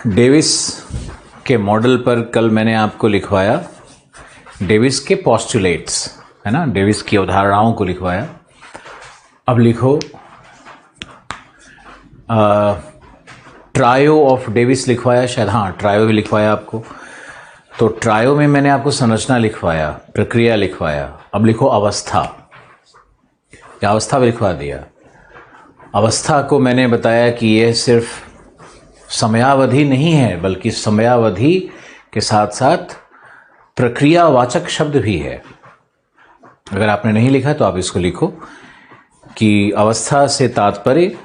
Davis के model पर कल मैंने आपको लिखवाया डेविस के पोस्टुलेट्स, है ना, डेविस की अवधारणाओं को लिखवाया। अब लिखो ट्रायो ऑफ डेविस लिखवाया, शायद, हाँ, ट्रायो भी लिखवाया आपको। तो ट्रायो में मैंने आपको संरचना लिखवाया, प्रक्रिया लिखवाया। अब लिखो अवस्था, या अवस्था भी लिखवा दिया। अवस्था को मैंने बताया कि यह सिर्फ समयावधि नहीं है, बल्कि समयावधि के साथ साथ प्रक्रियावाचक शब्द भी है। अगर आपने नहीं लिखा तो आप इसको लिखो कि अवस्था से तात्पर्य,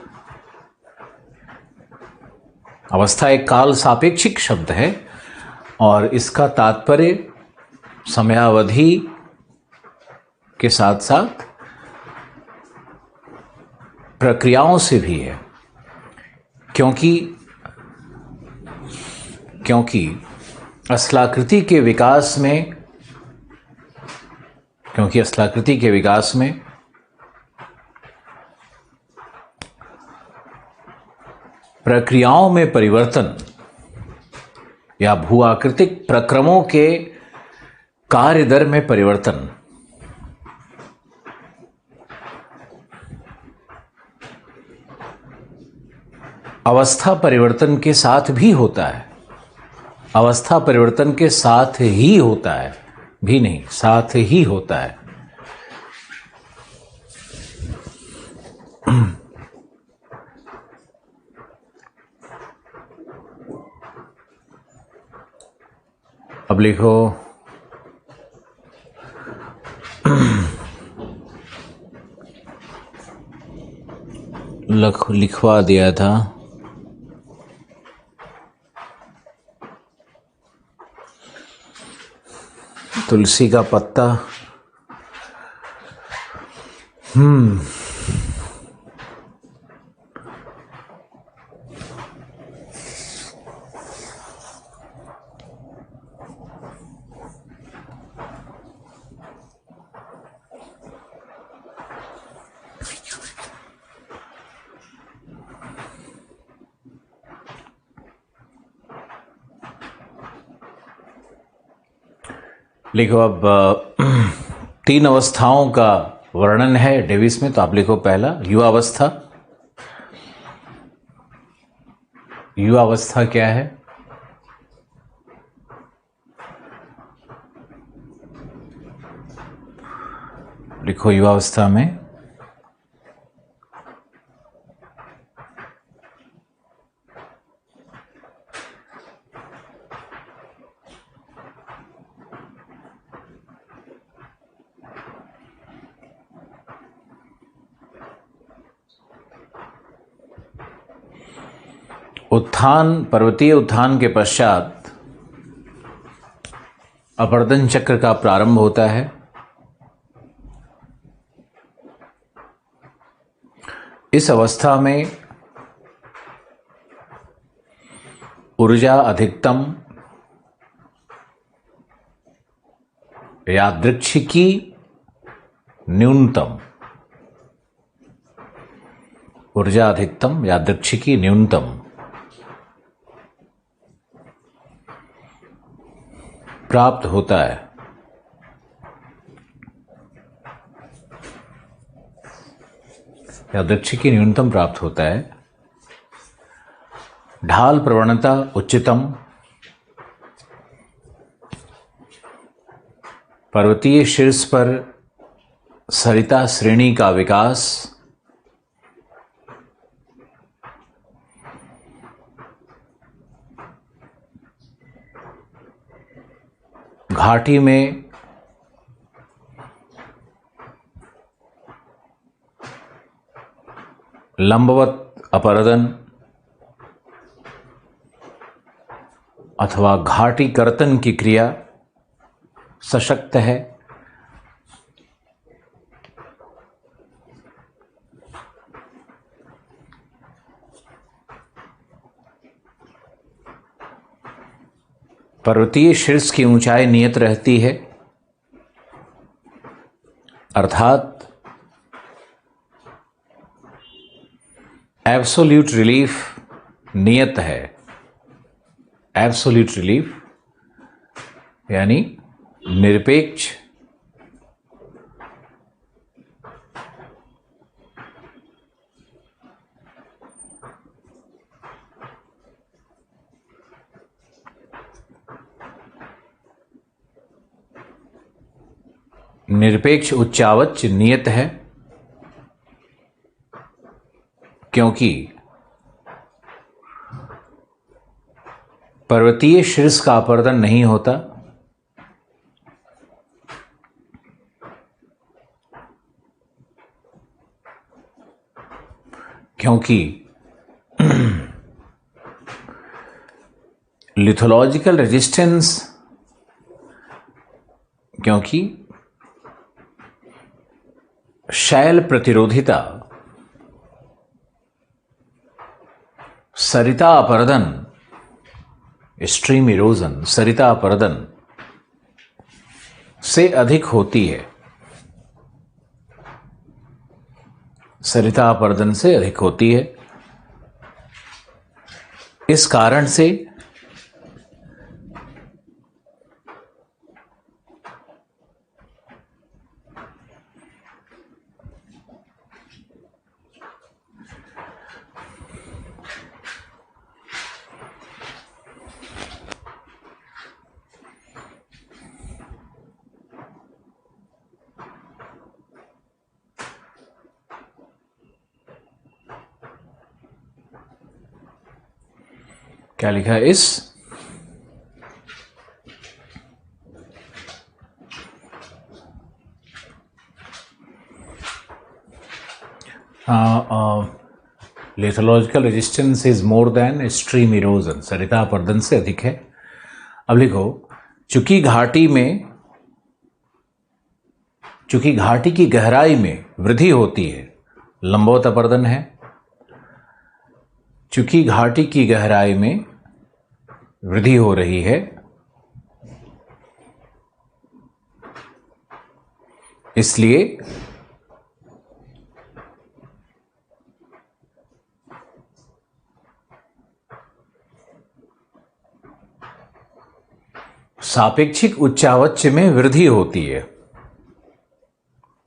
अवस्था एक काल सापेक्षिक शब्द है और इसका तात्पर्य समयावधि के साथ साथ प्रक्रियाओं से भी है। क्योंकि अस्लाकृति के विकास में प्रक्रियाओं में परिवर्तन या भूआकृतिक प्रक्रमों के कार्य दर में परिवर्तन अवस्था परिवर्तन के साथ भी होता है। अवस्था परिवर्तन के साथ ही होता है, भी नहीं, साथ ही होता है। अब लिखो लिखवा दिया था। तुलसी का पत्ता, लिखो। अब 3 अवस्थाओं का वर्णन है डेविस में, तो आप लिखो पहला युवावस्था। युवावस्था क्या है? लिखो युवावस्था में उत्थान, पर्वतीय उत्थान के पश्चात अपर्दन चक्र का प्रारंभ होता है। इस अवस्था में ऊर्जा अधिकतम, यादृच्छिकी न्यूनतम, ऊर्जा अधिकतम, यादृच्छिकी न्यूनतम प्राप्त होता है। यादृच्छिकी न्यूनतम प्राप्त होता है। ढाल प्रवणता उच्चतम, पर्वतीय शीर्ष पर सरिता श्रेणी का विकास, घाटी में लंबवत अपरदन अथवा घाटी कर्तन की क्रिया सशक्त है। पर्वतीय शीर्ष की ऊंचाई नियत रहती है, अर्थात एब्सोल्यूट रिलीफ नियत है। एब्सोल्यूट रिलीफ यानी निरपेक्ष निरपेक्ष उच्चावच नियत है, क्योंकि पर्वतीय शीर्ष का अपर्दन नहीं होता, क्योंकि लिथोलॉजिकल रेजिस्टेंस, क्योंकि शैल प्रतिरोधिता, सरिता अपरदन, स्ट्रीम इरोजन, सरिता अपरदन से अधिक होती है। सरिता अपरदन से अधिक होती है। इस कारण से क्या लिखा है इस lithological resistance is more than stream erosion, सरिता अपरदन से अधिक है। अब लिखो, चूंकि घाटी की गहराई में वृद्धि होती है, लंबवत अपरदन है। चूंकि घाटी की गहराई में वृद्धि हो रही है, इसलिए सापेक्षिक उच्चावच्य में वृद्धि होती है।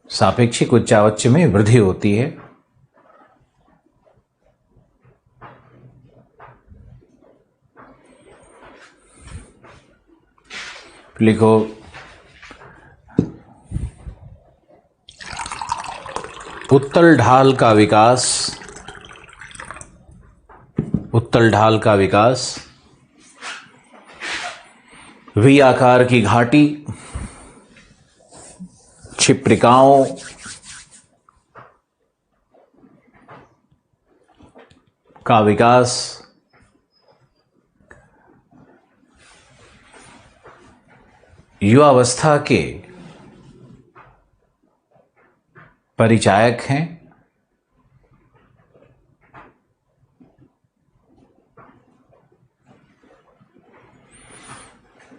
सापेक्षिक उच्चावच्य में वृद्धि होती है। लिखो, उत्तल ढाल का विकास, उत्तल ढाल का विकास, वी आकार की घाटी, क्षिप्रिकाओं का विकास, युवावस्था के परिचायक हैं।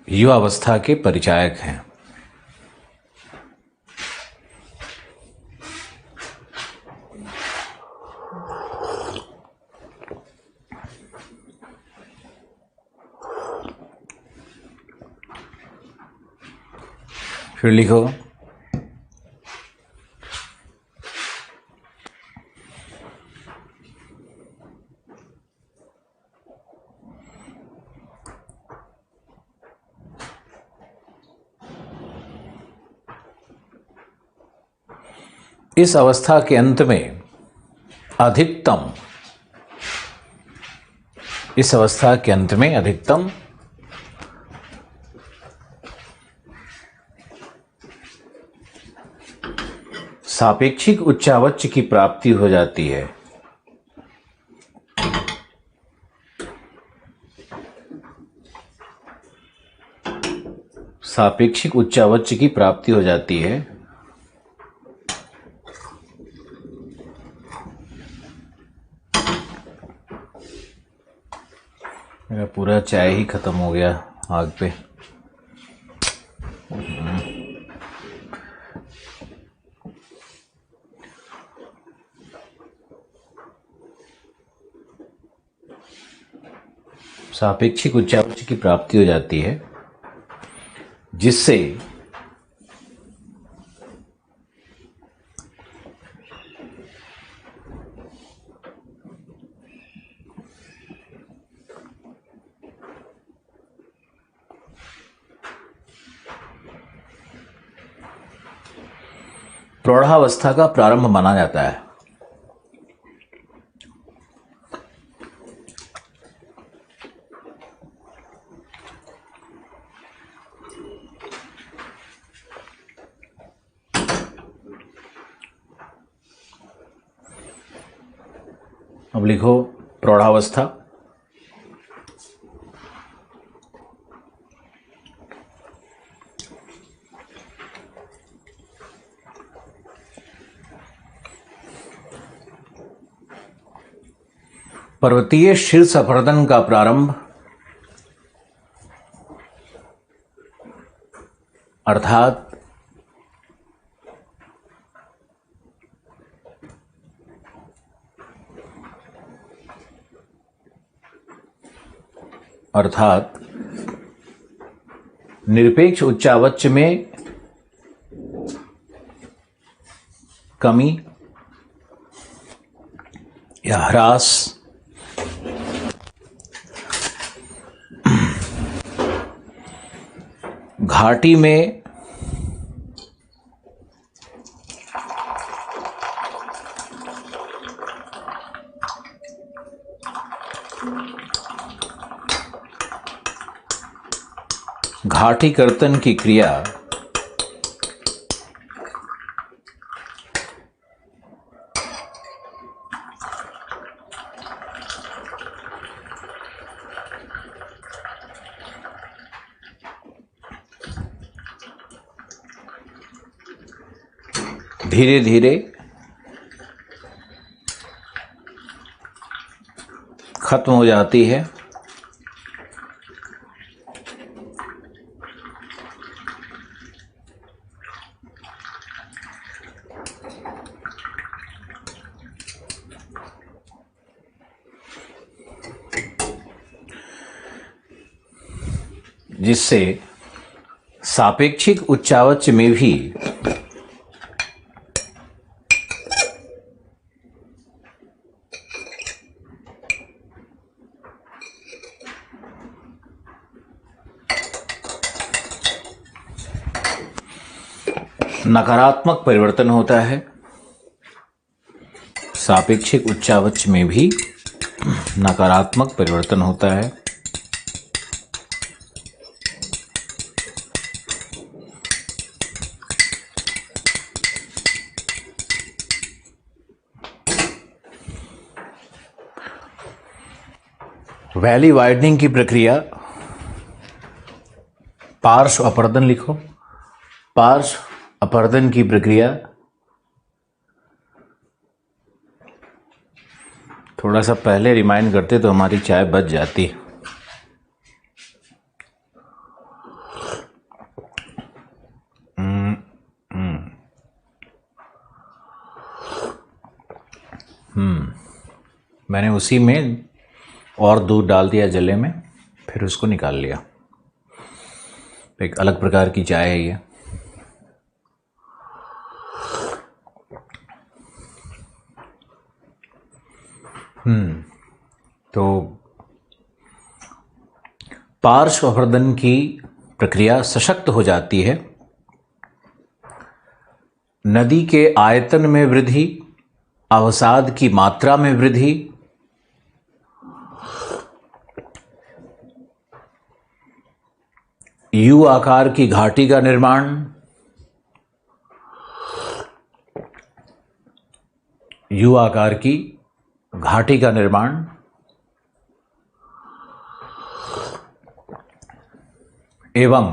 युवावस्था के परिचायक हैं। फिर लिखो, इस अवस्था के अंत में अधिकतम, इस अवस्था के अंत में अधिकतम सापेक्षिक उच्चावच्य की प्राप्ति हो जाती है। सापेक्षिक उच्चावच्य की प्राप्ति हो जाती है। मेरा पूरा चाय ही खत्म हो गया आग पे। सापेक्षिक उच्चावच की प्राप्ति हो जाती है, जिससे प्रौढ़ावस्था का प्रारंभ माना जाता है। अब लिखो प्रौढ़ावस्था। पर्वतीय शीर्ष अपरदन का प्रारंभ अर्थात निरपेक्ष उच्चावच में कमी या ह्रास घाटी में घाटी कर्तन की क्रिया धीरे धीरे खत्म हो जाती है। जिससे सापेक्षिक उच्चावच में भी नकारात्मक परिवर्तन होता है। सापेक्षिक उच्चावच में भी नकारात्मक परिवर्तन होता है। वैली वाइडनिंग की प्रक्रिया, पार्श्व अपरदन लिखो। पार्श्व अपरदन की प्रक्रिया थोड़ा सा पहले रिमाइंड करते तो हमारी चाय बच जाती। मैंने उसी में और दूध डाल दिया जले में, फिर उसको निकाल लिया। एक अलग प्रकार की चाय है ये। तो पार्श्व अपरदन की प्रक्रिया सशक्त हो जाती है। नदी के आयतन में वृद्धि, अवसाद की मात्रा में वृद्धि, यू आकार की घाटी का निर्माण, यू आकार की घाटी का निर्माण एवं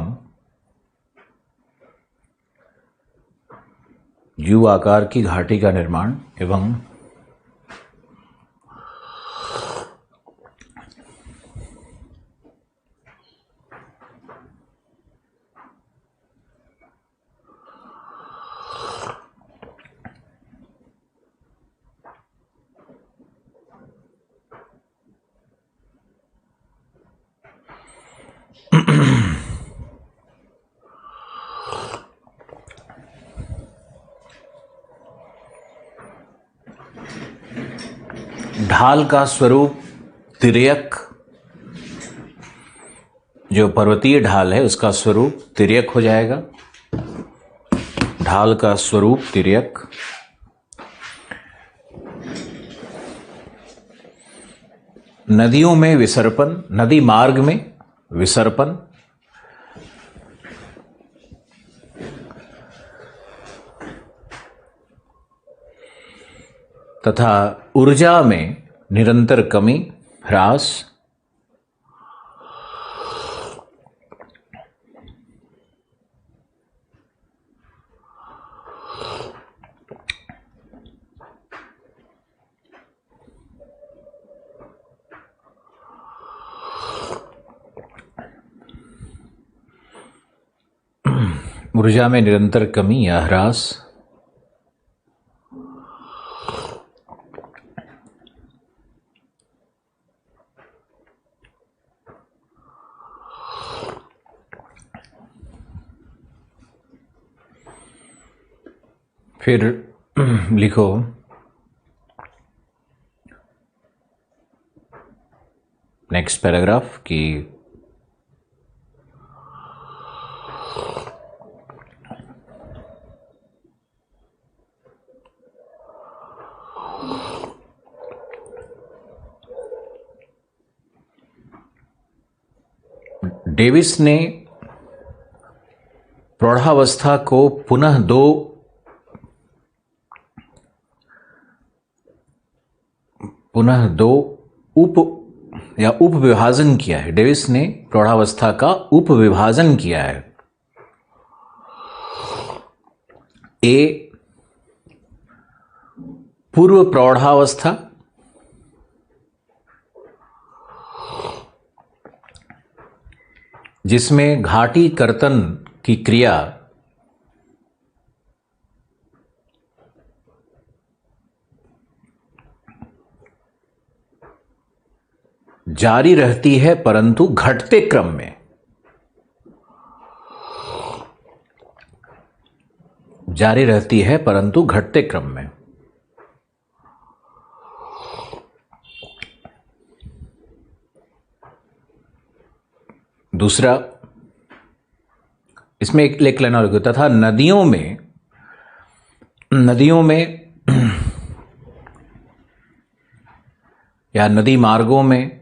यू आकार की घाटी का निर्माण एवं ढाल का स्वरूप तिर्यक, जो पर्वतीय ढाल है उसका स्वरूप तिर्यक हो जाएगा। ढाल का स्वरूप तिर्यक। नदियों में विसर्पण, नदी मार्ग में विसर्पण। तथा ऊर्जा में निरंतर कमी, ह्रास। ऊर्जा में निरंतर कमी या ह्रास। फिर लिखो नेक्स्ट पैराग्राफ कि डेविस ने प्रौढ़ावस्था को पुनः दो उप विभाजन किया है। डेविस ने प्रौढ़ावस्था का उप विभाजन किया है। ए, पूर्व प्रौढ़ावस्था, जिसमें घाटी कर्तन की क्रिया जारी रहती है परंतु घटते क्रम में। जारी रहती है परंतु घटते क्रम में। दूसरा, इसमें एक लेख लेना होगा, तथा नदियों में या नदी मार्गों में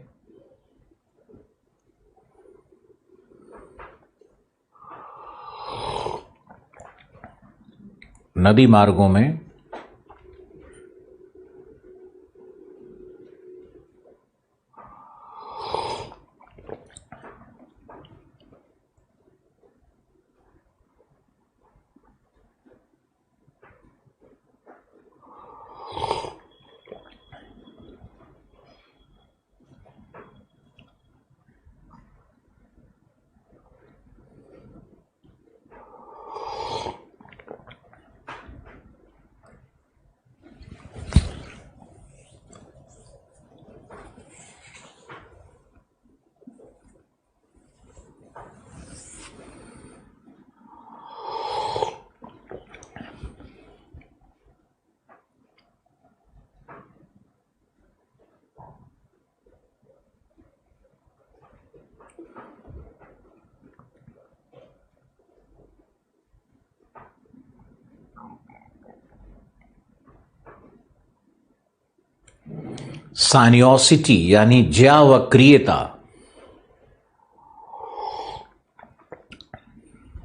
सानियोसिटी यानी ज्यावक्रियता,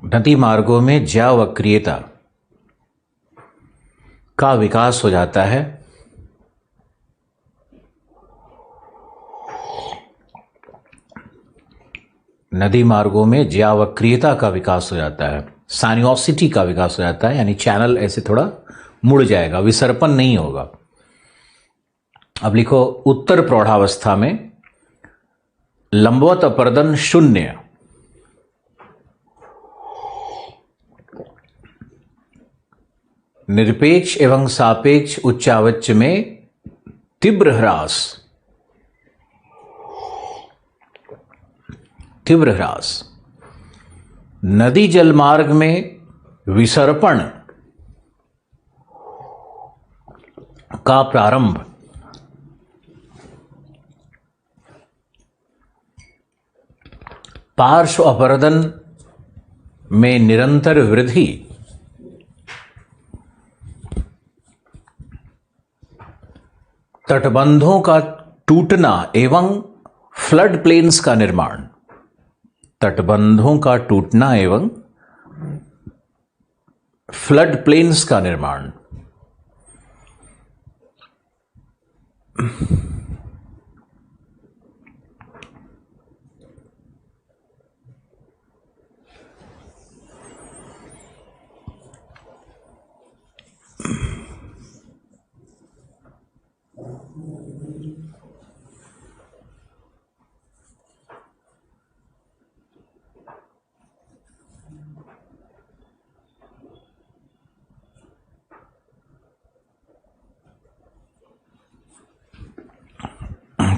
नदी मार्गों में ज्यावक्रियता का विकास हो जाता है। नदी मार्गों में ज्यावक्रियता का विकास हो जाता है, सानियोसिटी का विकास हो जाता है, यानी चैनल ऐसे थोड़ा मुड़ जाएगा, विसर्पण नहीं होगा। अब लिखो, उत्तर प्रौढ़ावस्था में लंबवत अपर्दन शून्य, निरपेक्ष एवं सापेक्ष उच्चावच में तीव्र ह्रास, नदी जलमार्ग में विसर्पण का प्रारंभ, पार्श्व अपरदन में निरंतर वृद्धि, तटबंधों का टूटना एवं फ्लड प्लेन्स का निर्माण, तटबंधों का टूटना एवं फ्लड प्लेन्स का निर्माण,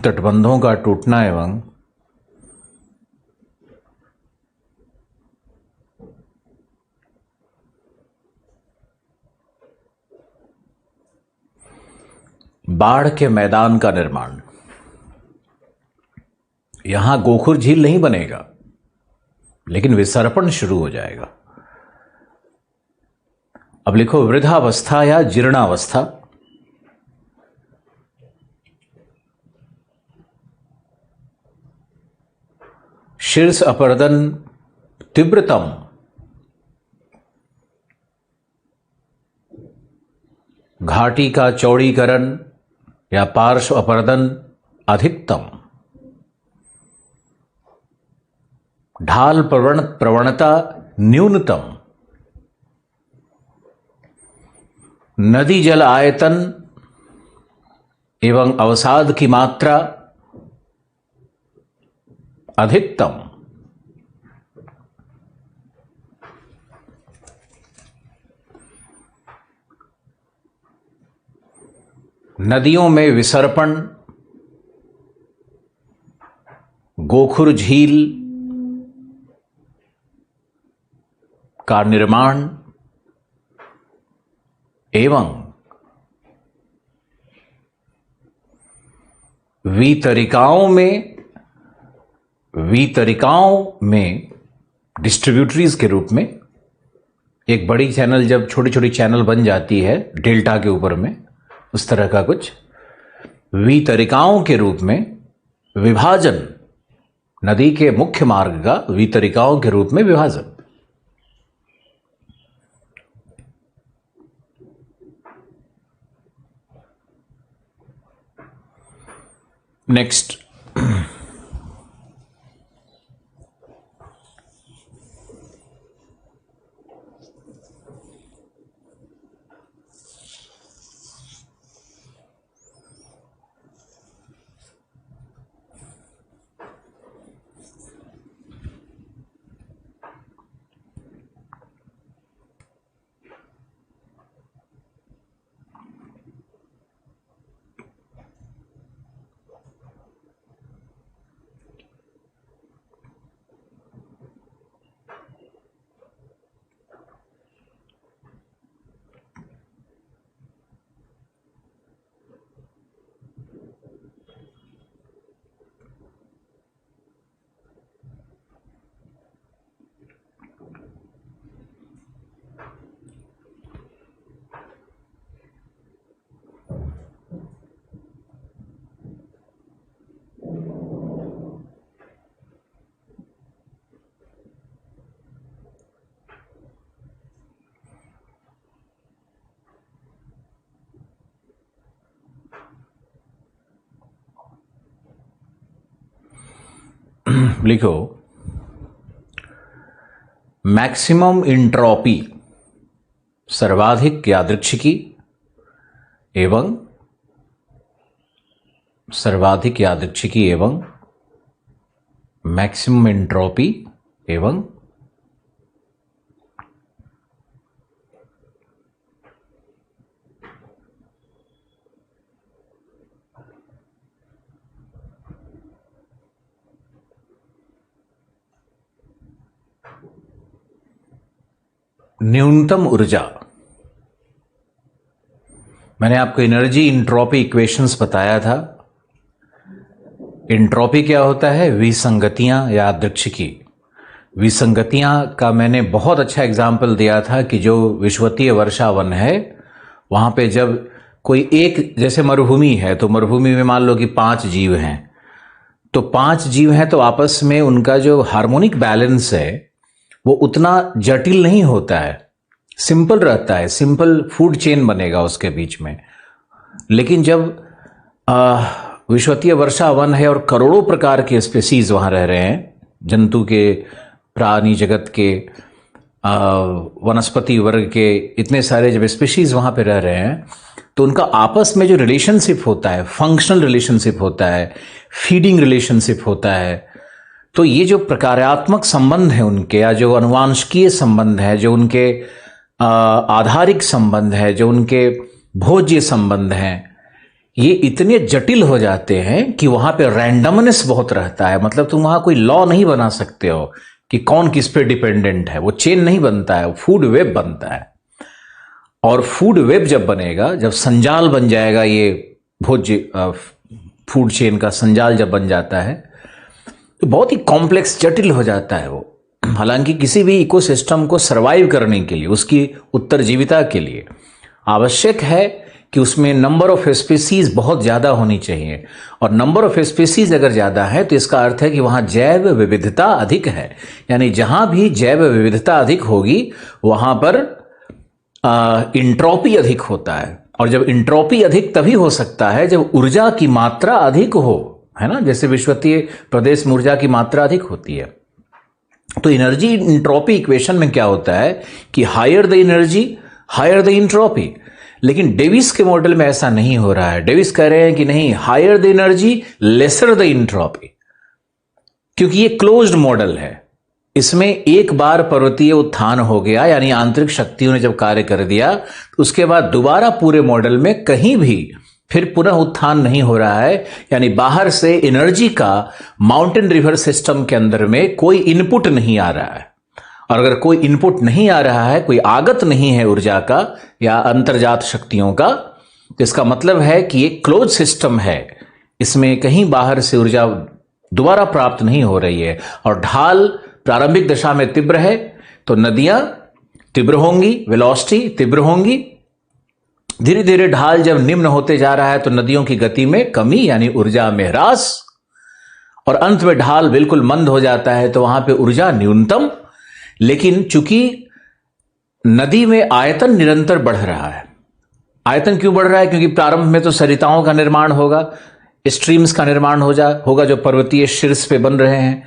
तटबंधों का टूटना एवं बाढ़ के मैदान का निर्माण। यहां गोखुर झील नहीं बनेगा, लेकिन विसर्पण शुरू हो जाएगा। अब लिखो वृद्धावस्था या जीर्णावस्था, शीर्ष अपरदन तीव्रतम, घाटी का चौड़ीकरण या पार्श्व अपरदन अधिकतम, ढाल प्रवणता न्यूनतम, नदी जल आयतन एवं अवसाद की मात्रा अधिकतम, नदियों में विसर्पण, गोखुर झील का निर्माण एवं वितरिकाओं में डिस्ट्रीब्यूटरीज के रूप में, एक बड़ी चैनल जब छोटी छोटी चैनल बन जाती है डेल्टा के ऊपर में, उस तरह का कुछ वितरिकाओं के रूप में विभाजन, नदी के मुख्य मार्ग का वितरिकाओं के रूप में विभाजन। नेक्स्ट, लिखो मैक्सिमम इंट्रोपी, सर्वाधिक यादृच्छिकी एवं मैक्सिमम इंट्रोपी एवं न्यूनतम ऊर्जा। मैंने आपको एनर्जी इंट्रोपी इक्वेशंस बताया था। इंट्रोपी क्या होता है? विसंगतियां या यादृच्छिकी। विसंगतियां का मैंने बहुत अच्छा एग्जाम्पल दिया था कि जो विषुवतीय वर्षा वन है वहां पे जब कोई एक, जैसे मरुभूमि है तो मरुभूमि में मान लो कि 5 जीव हैं, तो 5 जीव हैं तो आपस में उनका जो हार्मोनिक बैलेंस है वो उतना जटिल नहीं होता है, सिंपल रहता है, सिंपल फूड चेन बनेगा उसके बीच में। लेकिन जब विषुवतीय वर्षा वन है और करोड़ों प्रकार के स्पेसीज वहां रह रहे हैं, जंतु के, प्राणी जगत के, वनस्पति वर्ग के, इतने सारे जब स्पीशीज वहां पे रह रहे हैं तो उनका आपस में जो रिलेशनशिप होता है, फंक्शनल रिलेशनशिप होता है, फीडिंग रिलेशनशिप होता है, तो ये जो प्रकारात्मक संबंध है उनके, या जो अनुवांशिकीय संबंध है, जो उनके आधारिक संबंध है, जो उनके भोज्य संबंध हैं, ये इतने जटिल हो जाते हैं कि वहां पे रैंडमनेस बहुत रहता है। मतलब तुम वहां कोई लॉ नहीं बना सकते हो कि कौन किस पे डिपेंडेंट है, वो चेन नहीं बनता है, वो फूड वेब बनता है। और फूड वेब जब बनेगा, जब संजाल बन जाएगा, ये भोज्य फूड चेन का संजाल जब बन जाता है तो बहुत ही कॉम्प्लेक्स, जटिल हो जाता है वो। हालांकि किसी भी इकोसिस्टम को सरवाइव करने के लिए, उसकी उत्तरजीविता के लिए आवश्यक है कि उसमें नंबर ऑफ स्पीसीज बहुत ज्यादा होनी चाहिए, और नंबर ऑफ स्पीसीज अगर ज्यादा है तो इसका अर्थ है कि वहां जैव विविधता अधिक है। यानी जहां भी जैव विविधता अधिक होगी वहां पर इंट्रोपी अधिक होता है, और जब इंट्रोपी अधिक तभी हो सकता है जब ऊर्जा की मात्रा अधिक हो, है ना। जैसे विषुवतीय प्रदेश में ऊर्जा की मात्रा अधिक होती है। तो एनर्जी इंट्रोपी इक्वेशन में क्या होता है कि higher the energy higher the entropy. लेकिन डेविस के मॉडल में ऐसा नहीं हो रहा है। डेविस कह रहे हैं कि नहीं, higher the energy lesser the entropy, क्योंकि ये क्लोज्ड मॉडल है। इसमें एक बार पर्वतीय उत्थान हो गया, यानी आंतरिक शक्तियों ने जब कार्य कर दिया, तो उसके बाद दोबारा पूरे मॉडल में कहीं भी फिर पुनः उत्थान नहीं हो रहा है। यानी बाहर से एनर्जी का माउंटेन रिवर सिस्टम के अंदर में कोई इनपुट नहीं आ रहा है, और अगर कोई इनपुट नहीं आ रहा है, कोई आगत नहीं है ऊर्जा का या अंतर्जात शक्तियों का, तो इसका मतलब है कि ये क्लोज सिस्टम है, इसमें कहीं बाहर से ऊर्जा दोबारा प्राप्त नहीं हो रही है। और ढाल प्रारंभिक दशा में तीव्र है तो नदियां तीव्र होंगी, वेलोसिटी तीव्र होंगी। धीरे धीरे ढाल जब निम्न होते जा रहा है तो नदियों की गति में कमी, यानी ऊर्जा में ह्रास, और अंत में ढाल बिल्कुल मंद हो जाता है तो वहां पे ऊर्जा न्यूनतम। लेकिन चूंकि नदी में आयतन निरंतर बढ़ रहा है। आयतन क्यों बढ़ रहा है? क्योंकि प्रारंभ में तो सरिताओं का निर्माण होगा, स्ट्रीम्स का निर्माण होगा जो पर्वतीय शीर्ष पे बन रहे हैं,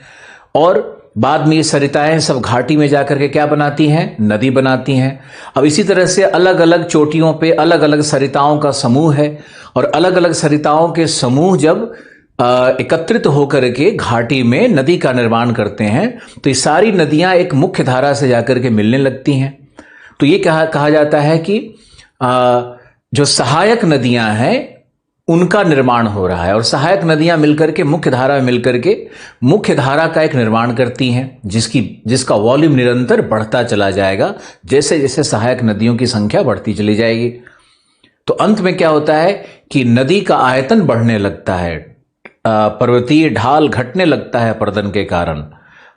और बाद में ये सरिताएं सब घाटी में जाकर के क्या बनाती हैं? नदी बनाती हैं। अब इसी तरह से अलग अलग चोटियों पे अलग अलग सरिताओं का समूह है, और अलग अलग सरिताओं के समूह जब एकत्रित होकर के घाटी में नदी का निर्माण करते हैं तो ये सारी नदियां एक मुख्य धारा से जाकर के मिलने लगती हैं। तो ये कहा जाता है कि जो सहायक नदियां हैं उनका निर्माण हो रहा है, और सहायक नदियां मिलकर के मुख्य धारा में मिलकर के मुख्य धारा का एक निर्माण करती हैं, जिसका वॉल्यूम निरंतर बढ़ता चला जाएगा जैसे जैसे सहायक नदियों की संख्या बढ़ती चली जाएगी। तो अंत में क्या होता है कि नदी का आयतन बढ़ने लगता है, पर्वतीय ढाल घटने लगता है अपर्दन के कारण,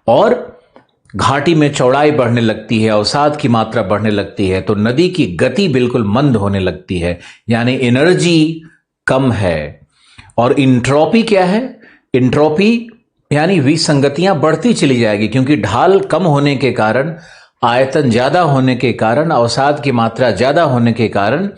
और घाटी में चौड़ाई बढ़ने लगती है, अवसाद की मात्रा बढ़ने लगती है, तो नदी की गति बिल्कुल मंद होने लगती है, यानी एनर्जी कम है। और इंट्रोपी क्या है? इंट्रोपी यानी विसंगतियां बढ़ती चली जाएगी, क्योंकि ढाल कम होने के कारण, आयतन ज्यादा होने के कारण, अवसाद की मात्रा ज्यादा होने के कारण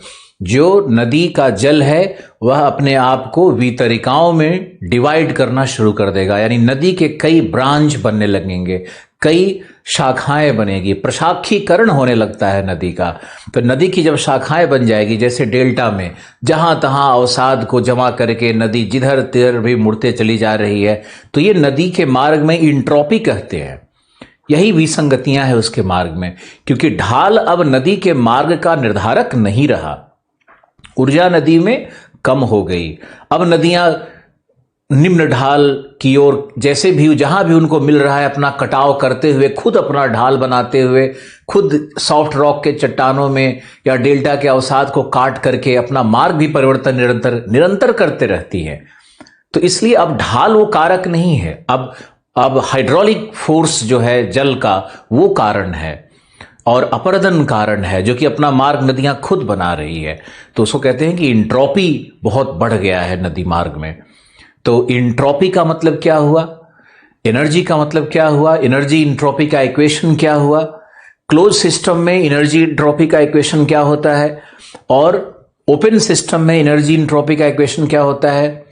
जो नदी का जल है वह अपने आप को वितरिकाओं में डिवाइड करना शुरू कर देगा। यानी नदी के कई ब्रांच बनने लगेंगे, कई शाखाएं बनेगी, प्रशाखीकरण होने लगता है नदी का। तो नदी की जब शाखाएं बन जाएगी, जैसे डेल्टा में जहां तहां अवसाद को जमा करके नदी जिधर तिधर भी मुड़ते चली जा रही है, तो ये नदी के मार्ग में इंट्रोपी कहते हैं। यही विसंगतियां हैं उसके मार्ग में, क्योंकि ढाल अब नदी के मार्ग का निर्धारक नहीं रहा। ऊर्जा नदी में कम हो गई। अब नदियां निम्न ढाल की ओर जैसे भी, जहां भी उनको मिल रहा है, अपना कटाव करते हुए, खुद अपना ढाल बनाते हुए, खुद सॉफ्ट रॉक के चट्टानों में या डेल्टा के अवसाद को काट करके अपना मार्ग भी परिवर्तन निरंतर करते रहती है। तो इसलिए अब ढाल वो कारक नहीं है। अब अब हाइड्रोलिक फोर्स जो है जल का, वो कारण है, और अपरदन कारण है, जो कि अपना मार्ग नदियां खुद बना रही है। तो उसको कहते हैं कि इंट्रोपी बहुत बढ़ गया है नदी मार्ग में। तो इंट्रोपी का मतलब क्या हुआ, एनर्जी का मतलब क्या हुआ, एनर्जी इंट्रोपी का इक्वेशन क्या हुआ, क्लोज सिस्टम में एनर्जी इंट्रोपी का इक्वेशन क्या होता है, और ओपन सिस्टम में एनर्जी इंट्रोपी का इक्वेशन क्या होता है।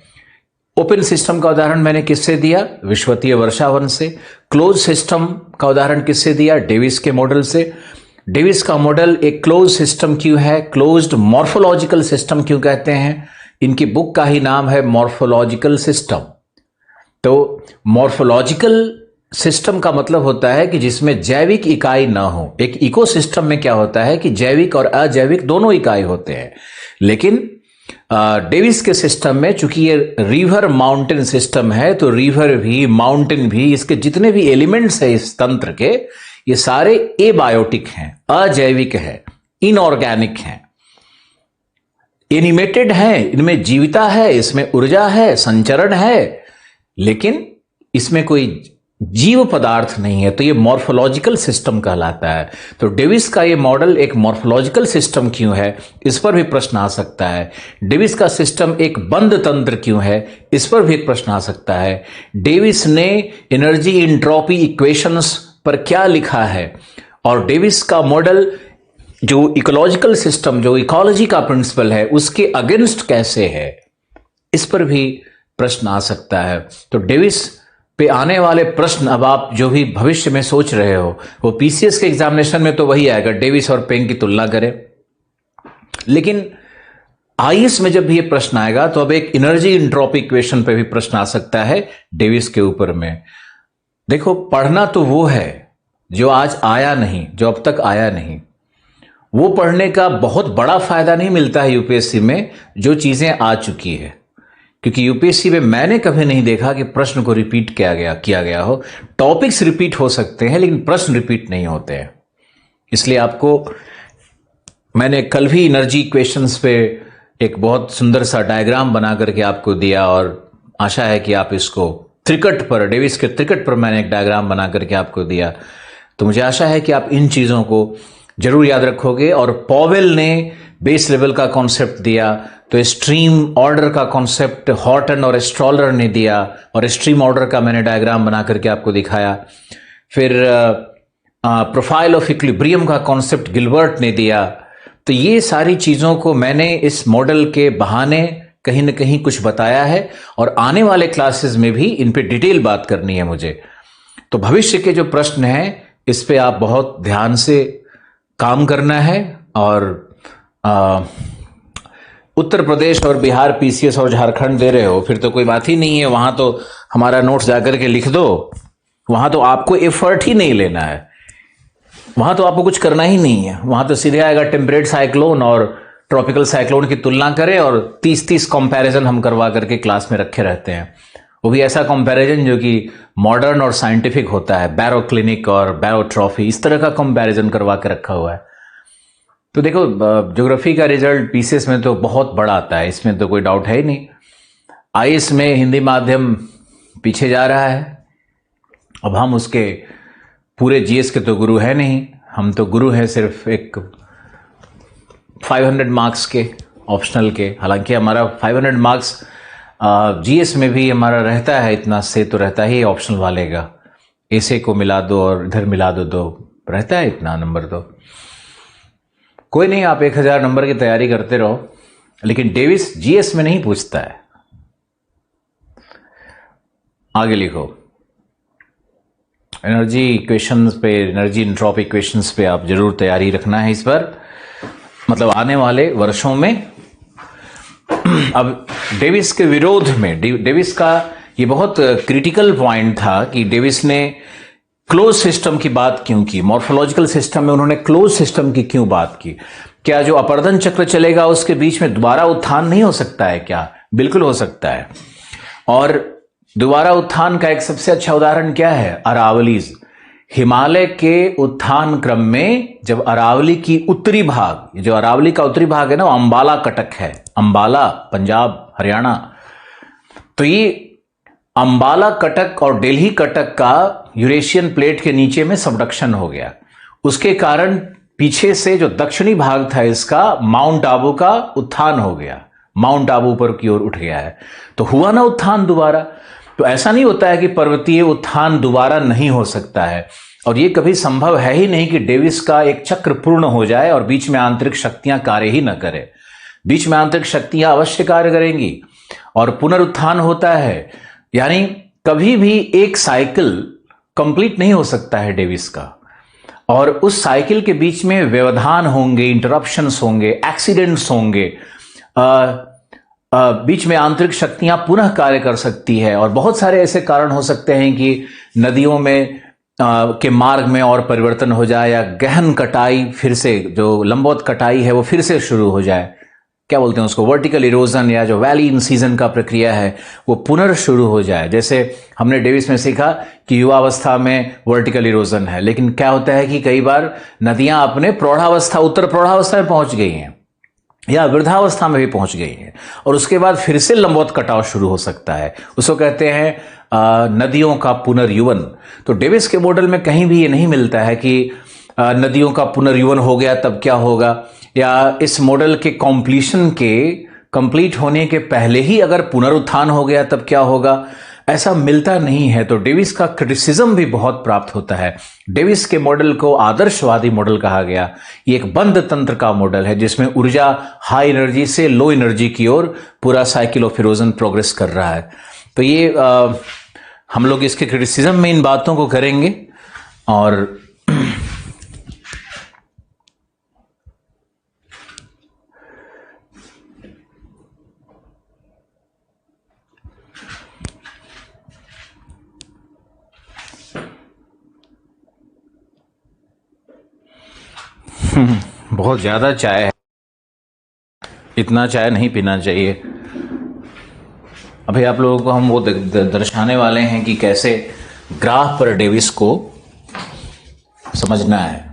ओपन सिस्टम का उदाहरण मैंने किससे दिया, विश्वतीय वर्षावन से। क्लोज सिस्टम का उदाहरण किससे दिया, डेविस के मॉडल से। डेविस का मॉडल एक क्लोज सिस्टम क्यों है, क्लोज्ड मॉर्फोलॉजिकल सिस्टम क्यों कहते हैं, इनकी बुक का ही नाम है मॉर्फोलॉजिकल सिस्टम। तो मॉर्फोलॉजिकल सिस्टम का मतलब होता है कि जिसमें जैविक इकाई ना हो। एक इकोसिस्टम में क्या होता है कि जैविक और अजैविक दोनों इकाई होते हैं, लेकिन डेविस के सिस्टम में चूंकि ये रिवर माउंटेन सिस्टम है, तो रिवर भी, माउंटेन भी, इसके जितने भी एलिमेंट्स है इस तंत्र के, ये सारे एबायोटिक हैं, अजैविक है, इनऑर्गेनिक हैं, एनिमेटेड है, इनमें जीविता है, इसमें ऊर्जा है, संचरण है, लेकिन इसमें कोई जीव पदार्थ नहीं है। तो ये मॉर्फोलॉजिकल सिस्टम कहलाता है। तो डेविस का ये मॉडल एक मॉर्फोलॉजिकल सिस्टम क्यों है, इस पर भी प्रश्न आ सकता है। डेविस का सिस्टम एक बंद तंत्र क्यों है, इस पर भी एक प्रश्न आ सकता है। डेविस ने एनर्जी इंट्रोपी इक्वेशंस पर क्या लिखा है, और डेविस का मॉडल जो इकोलॉजिकल सिस्टम, जो इकोलॉजी का प्रिंसिपल है, उसके अगेंस्ट कैसे है, इस पर भी प्रश्न आ सकता है। तो डेविस पे आने वाले प्रश्न, अब आप जो भी भविष्य में सोच रहे हो, वो पीसीएस के एग्जामिनेशन में तो वही आएगा, डेविस और पेंग की तुलना करें। लेकिन आईएएस में जब भी ये प्रश्न आएगा, तो अब एक एनर्जी इंट्रोपी इक्वेशन पे भी प्रश्न आ सकता है डेविस के ऊपर में। देखो, पढ़ना तो वो है जो आज आया नहीं, जो अब तक आया नहीं। वो पढ़ने का बहुत बड़ा फायदा नहीं मिलता है यूपीएससी में, जो चीजें आ चुकी है। क्योंकि यूपीएससी में मैंने कभी नहीं देखा कि प्रश्न को रिपीट किया गया हो। टॉपिक्स रिपीट हो सकते हैं, लेकिन प्रश्न रिपीट नहीं होते हैं। इसलिए आपको मैंने कल भी एनर्जी इक्वेशंस पे एक बहुत सुंदर सा डायग्राम बना करके आपको दिया, और आशा है कि आप इसको त्रिकट पर, डेविस के त्रिकट पर मैंने एक डायग्राम बना करके आपको दिया। तो मुझे आशा है कि आप इन चीजों को जरूर याद रखोगे। और पॉवेल ने बेस लेवल का कॉन्सेप्ट दिया, तो स्ट्रीम ऑर्डर का कॉन्सेप्ट हॉटन और स्ट्रॉलर ने दिया, और स्ट्रीम ऑर्डर का मैंने डायग्राम बना करके आपको दिखाया। फिर प्रोफाइल ऑफ इक्विलिब्रियम का कॉन्सेप्ट गिलबर्ट ने दिया। तो ये सारी चीजों को मैंने इस मॉडल के बहाने कहीं ना कहीं कुछ बताया है, और आने वाले क्लासेस में भी इन पे डिटेल बात करनी है मुझे। तो भविष्य के जो प्रश्न हैं, इस पे आप बहुत ध्यान से काम करना है। और उत्तर प्रदेश और बिहार पीसीएस और झारखंड दे रहे हो, फिर तो कोई बात ही नहीं है। वहां तो हमारा नोट्स जाकर के लिख दो, वहां तो आपको एफर्ट ही नहीं लेना है, वहां तो आपको कुछ करना ही नहीं है। वहां तो सीधे आएगा टेम्परेट साइक्लोन और ट्रॉपिकल साइक्लोन की तुलना करें, और 30-30 कंपैरिजन हम करवा करके क्लास में रखे रहते हैं। वो भी ऐसा कंपैरिजन जो कि मॉडर्न और साइंटिफिक होता है, बैरो क्लिनिक और बैरो ट्रॉफी, इस तरह का कंपैरिजन करवा के रखा हुआ है। तो देखो, ज्योग्राफी का रिजल्ट पीसीएस में तो बहुत बड़ा आता है, इसमें तो कोई डाउट है ही नहीं। आईएएस में हिंदी माध्यम पीछे जा रहा है। अब हम उसके पूरे जीएस के तो गुरु है नहीं, हम तो गुरु हैं सिर्फ एक 500 मार्क्स के ऑप्शनल के। हालांकि हमारा 500 मार्क्स जीएस में भी हमारा रहता है, इतना से तो रहता ही ऑप्शनल वाले का, ऐसे को मिला दो और इधर मिला दो तो रहता है इतना नंबर। तो कोई नहीं, आप 1000 नंबर की तैयारी करते रहो, लेकिन डेविस जीएस में नहीं पूछता है। आगे लिखो, एनर्जी इक्वेशंस पे, एनर्जी इंट्रोपी इक्वेशंस पे आप जरूर तैयारी रखना है इस पर, मतलब आने वाले वर्षों में। अब डेविस के विरोध में, डेविस का ये बहुत क्रिटिकल पॉइंट था कि डेविस ने क्लोज सिस्टम की बात क्यों की, मॉर्फोलॉजिकल सिस्टम में उन्होंने क्लोज सिस्टम की क्यों बात की। क्या जो अपरदन चक्र चलेगा उसके बीच में दोबारा उत्थान नहीं हो सकता है क्या? बिल्कुल हो सकता है। और दोबारा उत्थान का एक सबसे अच्छा उदाहरण क्या है? अरावलीज। हिमालय के उत्थान क्रम में जब अरावली की उत्तरी भाग, जो अरावली का उत्तरी भाग है ना, वो अंबाला कटक है, अंबाला पंजाब हरियाणा। तो ये अंबाला कटक और दिल्ली कटक का यूरेशियन प्लेट के नीचे में सबडक्शन हो गया। उसके कारण पीछे से जो दक्षिणी भाग था इसका, माउंट आबू का उत्थान हो गया, माउंट आबू ऊपर की ओर उठ गया है। तो हुआ ना उत्थान दोबारा। तो ऐसा नहीं होता है कि पर्वतीय उत्थान दोबारा नहीं हो सकता है, और यह कभी संभव है ही नहीं कि डेविस का एक चक्र पूर्ण हो जाए और बीच में आंतरिक शक्तियां कार्य ही न करें। बीच में आंतरिक शक्तियां अवश्य कार्य करेंगी और पुनरुत्थान होता है। यानी कभी भी एक साइकिल कंप्लीट नहीं हो सकता है डेविस का, और उस साइकिल के बीच में व्यवधान होंगे, इंटरप्शंस होंगे, एक्सीडेंट्स होंगे, बीच में आंतरिक शक्तियां पुनः कार्य कर सकती है, और बहुत सारे ऐसे कारण हो सकते हैं कि नदियों में के मार्ग में और परिवर्तन हो जाए, या गहन कटाई फिर से, जो लंबवत कटाई है वो फिर से शुरू हो जाए, क्या बोलते हैं उसको, वर्टिकल इरोजन, या जो वैली इन सीजन का प्रक्रिया है वो पुनर्शुरू हो जाए। जैसे हमने डेविस में सीखा कि युवावस्था में वर्टिकल इरोजन है, लेकिन क्या होता है कि कई बार नदियां अपने प्रौढ़ावस्था, उत्तर प्रौढ़ावस्था में पहुंच गई हैं या वृद्धावस्था में भी पहुंच गई हैं, और उसके बाद फिर से लंबवत कटाव शुरू हो सकता है। उसको कहते हैं नदियों का पुनर्युवन। तो डेविस के मॉडल में कहीं भी ये नहीं मिलता है कि नदियों का पुनर्युवन हो गया तब क्या होगा, या इस मॉडल के कंप्लीट होने के पहले ही अगर पुनरुत्थान हो गया तब क्या होगा, ऐसा मिलता नहीं है। तो डेविस का क्रिटिसिज्म भी बहुत प्राप्त होता है। डेविस के मॉडल को आदर्शवादी मॉडल कहा गया। ये एक बंद तंत्र का मॉडल है जिसमें ऊर्जा हाई एनर्जी से लो एनर्जी की ओर पूरा साइकिल ऑफ इरोजन प्रोग्रेस कर रहा है। तो ये हम लोग इसके क्रिटिसिज्म में इन बातों को करेंगे, और बहुत ज़्यादा चाय है, इतना चाय नहीं पीना चाहिए। अभी आप लोगों को हम वो दर्शाने वाले हैं कि कैसे ग्राफ पर डेविस को समझना है।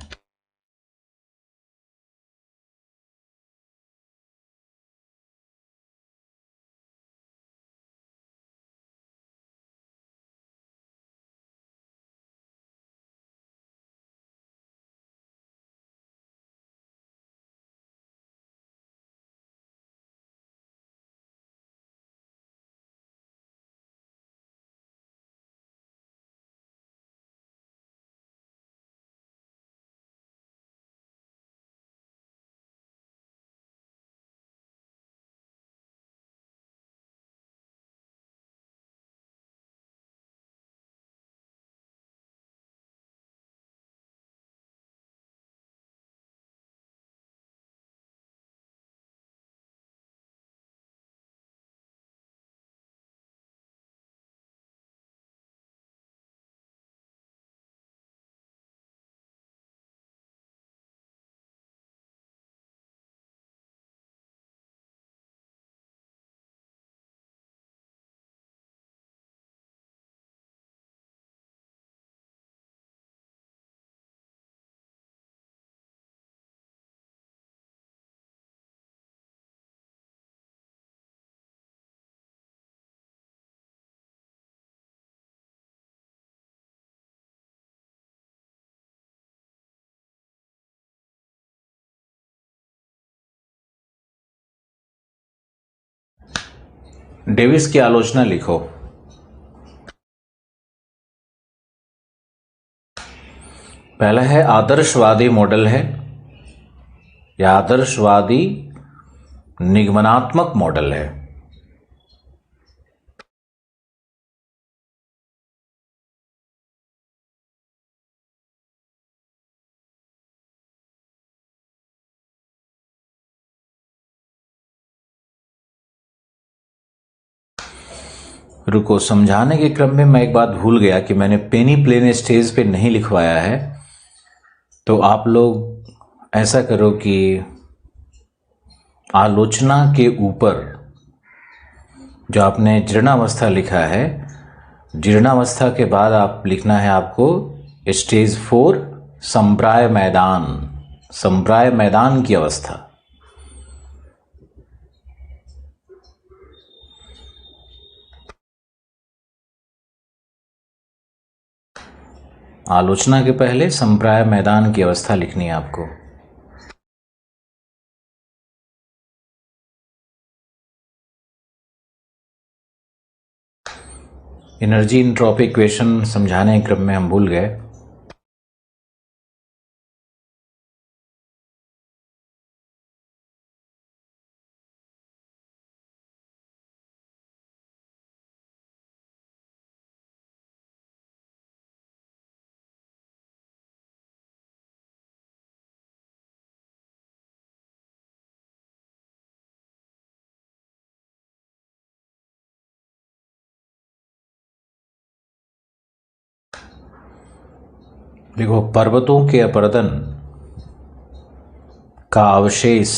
डेविस की आलोचना लिखो। पहला है आदर्शवादी मॉडल है, या आदर्शवादी निगमनात्मक मॉडल है। रुको, समझाने के क्रम में मैं एक बात भूल गया कि मैंने पेनी प्लेन स्टेज पे नहीं लिखवाया है। तो आप लोग ऐसा करो कि आलोचना के ऊपर जो आपने जीर्णावस्था लिखा है, जीर्णावस्था के बाद आप लिखना है आपको स्टेज 4 संप्राय मैदान की अवस्था। आलोचना के पहले संप्राय मैदान की अवस्था लिखनी है आपको। एनर्जी इंट्रॉपी इक्वेशन समझाने के क्रम में हम भूल गए। देखो, पर्वतों के अपरदन का अवशेष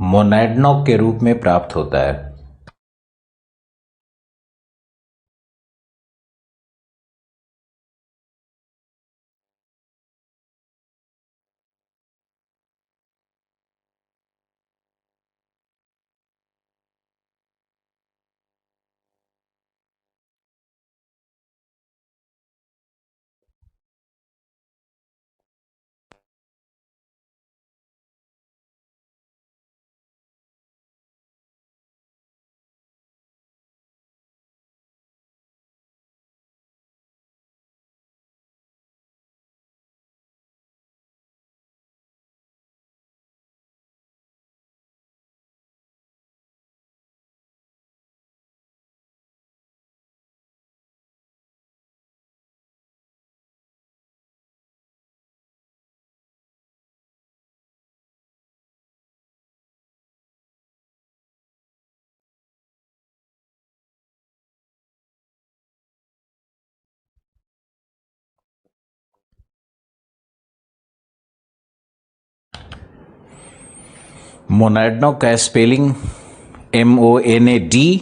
मोनैडनॉक के रूप में प्राप्त होता है। मोनैडनॉक का स्पेलिंग MONADNOCK।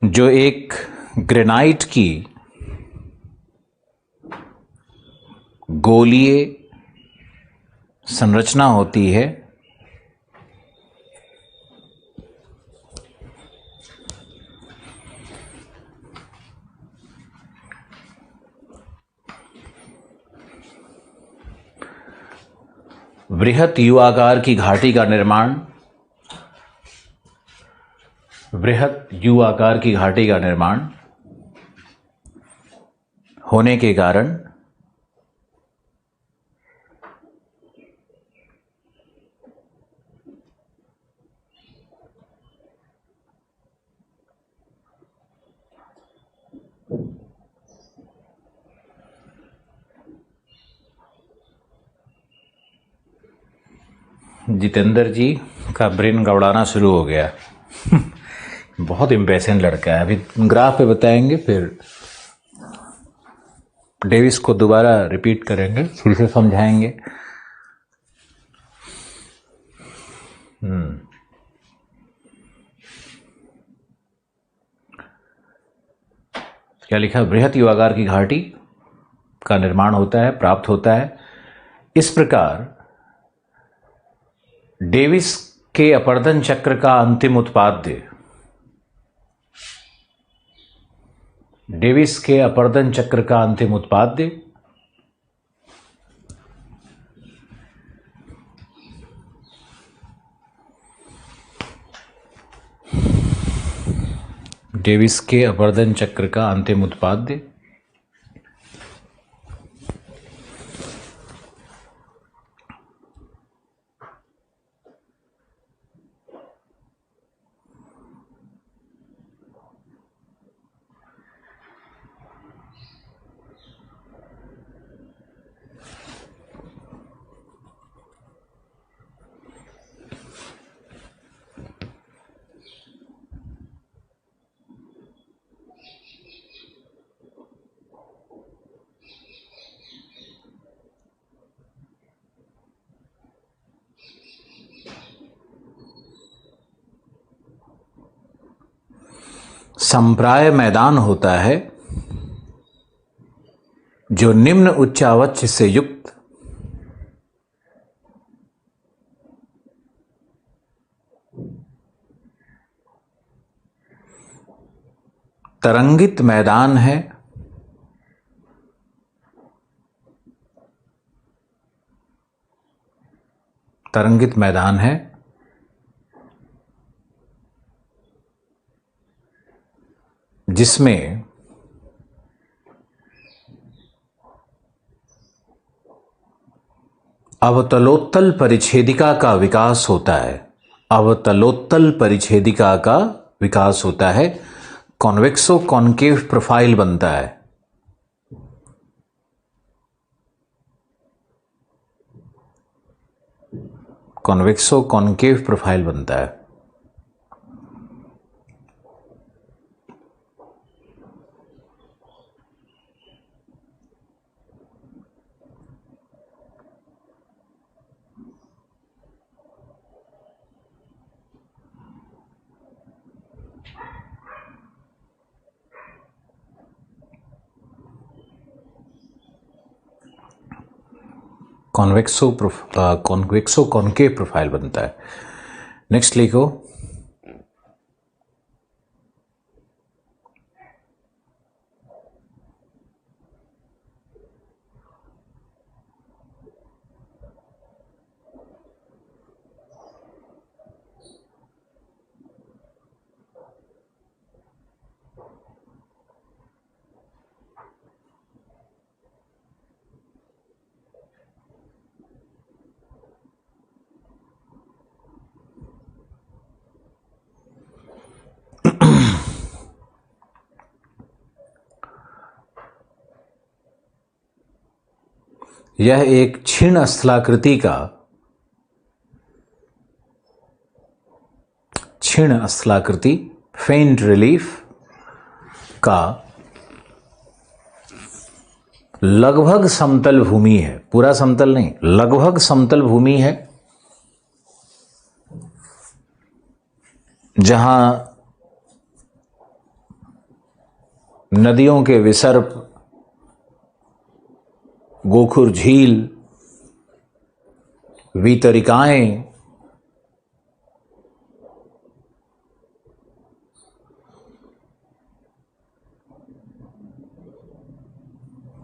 जो एक ग्रेनाइट की गोलीय संरचना होती है, बृहत यू आकार की घाटी का निर्माण होने के कारण जितेंद्र जी का ब्रेन गड़ाना शुरू हो गया। बहुत इम्पेशेंट लड़का है। अभी ग्राफ पे बताएंगे, फिर डेविस को दोबारा रिपीट करेंगे, फिर से समझाएंगे। क्या लिखा? बृहत युवागार की घाटी का निर्माण होता है, प्राप्त होता है। इस प्रकार डेविस के अपर्दन चक्र का अंतिम उत्पाद्य, डेविस के अपर्दन चक्र का अंतिम उत्पाद्य डेविस के अपर्दन चक्र का अंतिम उत्पाद्य संप्राय मैदान होता है, जो निम्न उच्चावच से युक्त तरंगित मैदान है, तरंगित मैदान है, जिसमें अवतलोत्तल परिच्छेदिका का विकास होता है, अवतलोत्तल परिच्छेदिका का विकास होता है, कॉन्वेक्सो कॉन्केव प्रोफाइल बनता है। कॉन्वेक्सो कॉन्केव प्रोफाइल बनता है। कॉन्वेक्सो कॉन्केव प्रोफाइल बनता है। नेक्स्ट लिखो, यह एक क्षीण स्थलाकृति का फेंट रिलीफ का लगभग समतल भूमि है, पूरा समतल नहीं, लगभग समतल भूमि है, जहां नदियों के विसर्प, गोखुर झील, वितरिकाएं,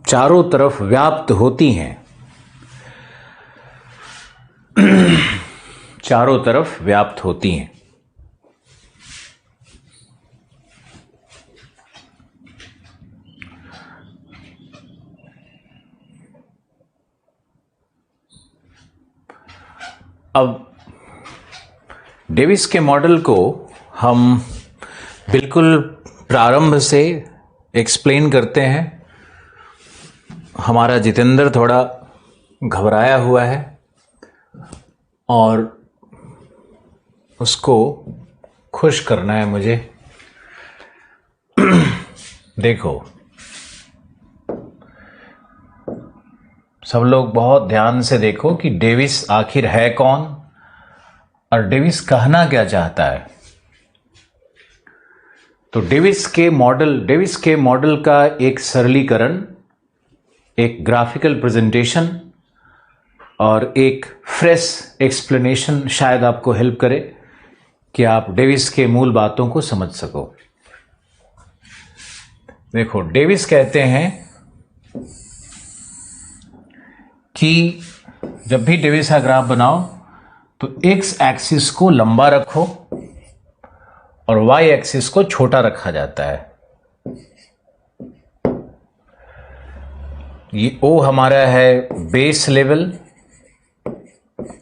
चारों तरफ व्याप्त होती हैं, चारों तरफ व्याप्त होती हैं। अब डेविस के मॉडल को हम बिल्कुल प्रारंभ से एक्सप्लेन करते हैं। हमारा जितेंद्र थोड़ा घबराया हुआ है और उसको खुश करना है मुझे। देखो, सब लोग बहुत ध्यान से देखो कि डेविस आखिर है कौन और डेविस कहना क्या चाहता है। तो डेविस के मॉडल का एक सरलीकरण, एक ग्राफिकल प्रेजेंटेशन और एक फ्रेश एक्सप्लेनेशन शायद आपको हेल्प करे कि आप डेविस के मूल बातों को समझ सको। देखो, डेविस कहते हैं कि जब भी डेविस का ग्राफ बनाओ तो एक्स एक्सिस को लंबा रखो और वाई एक्सिस को छोटा रखा जाता है। ये ओ हमारा है बेस लेवल,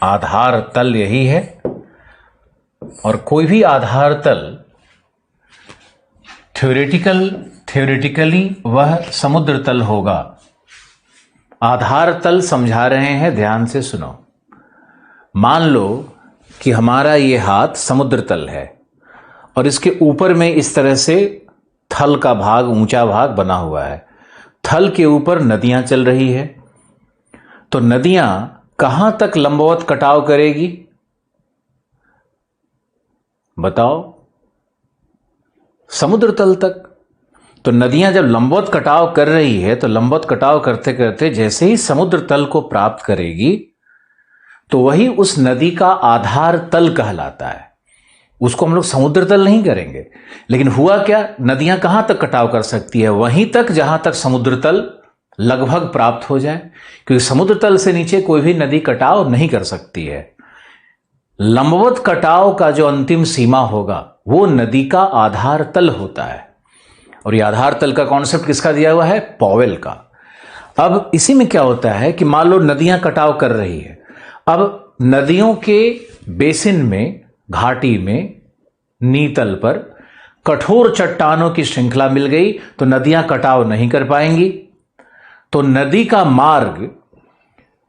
आधार तल यही है, और कोई भी आधार तल थ्योरेटिकली वह समुद्र तल होगा। आधार तल समझा रहे हैं, ध्यान से सुनो। मान लो कि हमारा ये हाथ समुद्र तल है और इसके ऊपर में इस तरह से थल का भाग, ऊंचा भाग बना हुआ है। थल के ऊपर नदियां चल रही है, तो नदियां कहां तक लंबवत कटाव करेगी बताओ? समुद्र तल तक। तो नदियां जब लंबवत कटाव कर रही है तो लंबवत कटाव करते करते जैसे ही समुद्र तल को प्राप्त करेगी तो वही उस नदी का आधार तल कहलाता है। उसको हम लोग समुद्र तल नहीं करेंगे। लेकिन हुआ क्या, नदियां कहां तक कटाव कर सकती है, वहीं तक जहां तक समुद्र तल लगभग प्राप्त हो जाए, क्योंकि समुद्र तल से नीचे कोई भी नदी कटाव नहीं कर सकती है। लंबवत कटाव का जो अंतिम सीमा होगा वो नदी का आधार तल होता है। और ये आधार तल का कॉन्सेप्ट किसका दिया हुआ है, पॉवेल का। अब इसी में क्या होता है कि मान लो नदियां कटाव कर रही है, अब नदियों के बेसिन में, घाटी में, नीतल पर कठोर चट्टानों की श्रृंखला मिल गई तो नदियां कटाव नहीं कर पाएंगी। तो नदी का मार्ग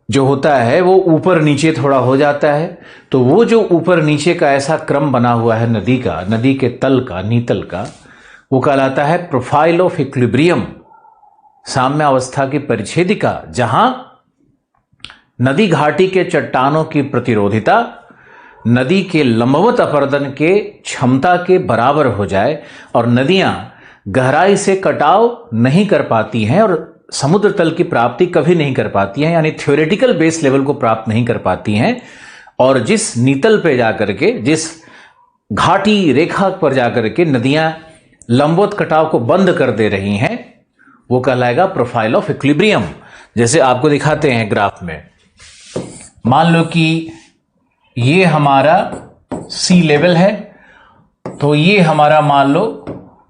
जो होता है वो ऊपर नीचे थोड़ा हो जाता है। तो वो जो ऊपर नीचे का ऐसा क्रम बना हुआ है नदी का, नदी के तल का, नीतल का, वो कहलाता है प्रोफाइल ऑफ इक्विलिब्रियम, साम्य अवस्था की परिच्छेदिका, जहां नदी घाटी के चट्टानों की प्रतिरोधिता नदी के लंबवत अपरदन के क्षमता के बराबर हो जाए और नदियां गहराई से कटाव नहीं कर पाती हैं और समुद्र तल की प्राप्ति कभी नहीं कर पाती हैं, यानी थ्योरेटिकल बेस लेवल को प्राप्त नहीं कर पाती हैं। और जिस नीतल पे जाकर के, जिस घाटी रेखा पर जाकर के नदियां लंबवत कटाव को बंद कर दे रही हैं, वो कहलाएगा प्रोफाइल ऑफ इक्विलिब्रियम। जैसे आपको दिखाते हैं ग्राफ में, मान लो कि ये हमारा सी लेवल है, तो ये हमारा मान लो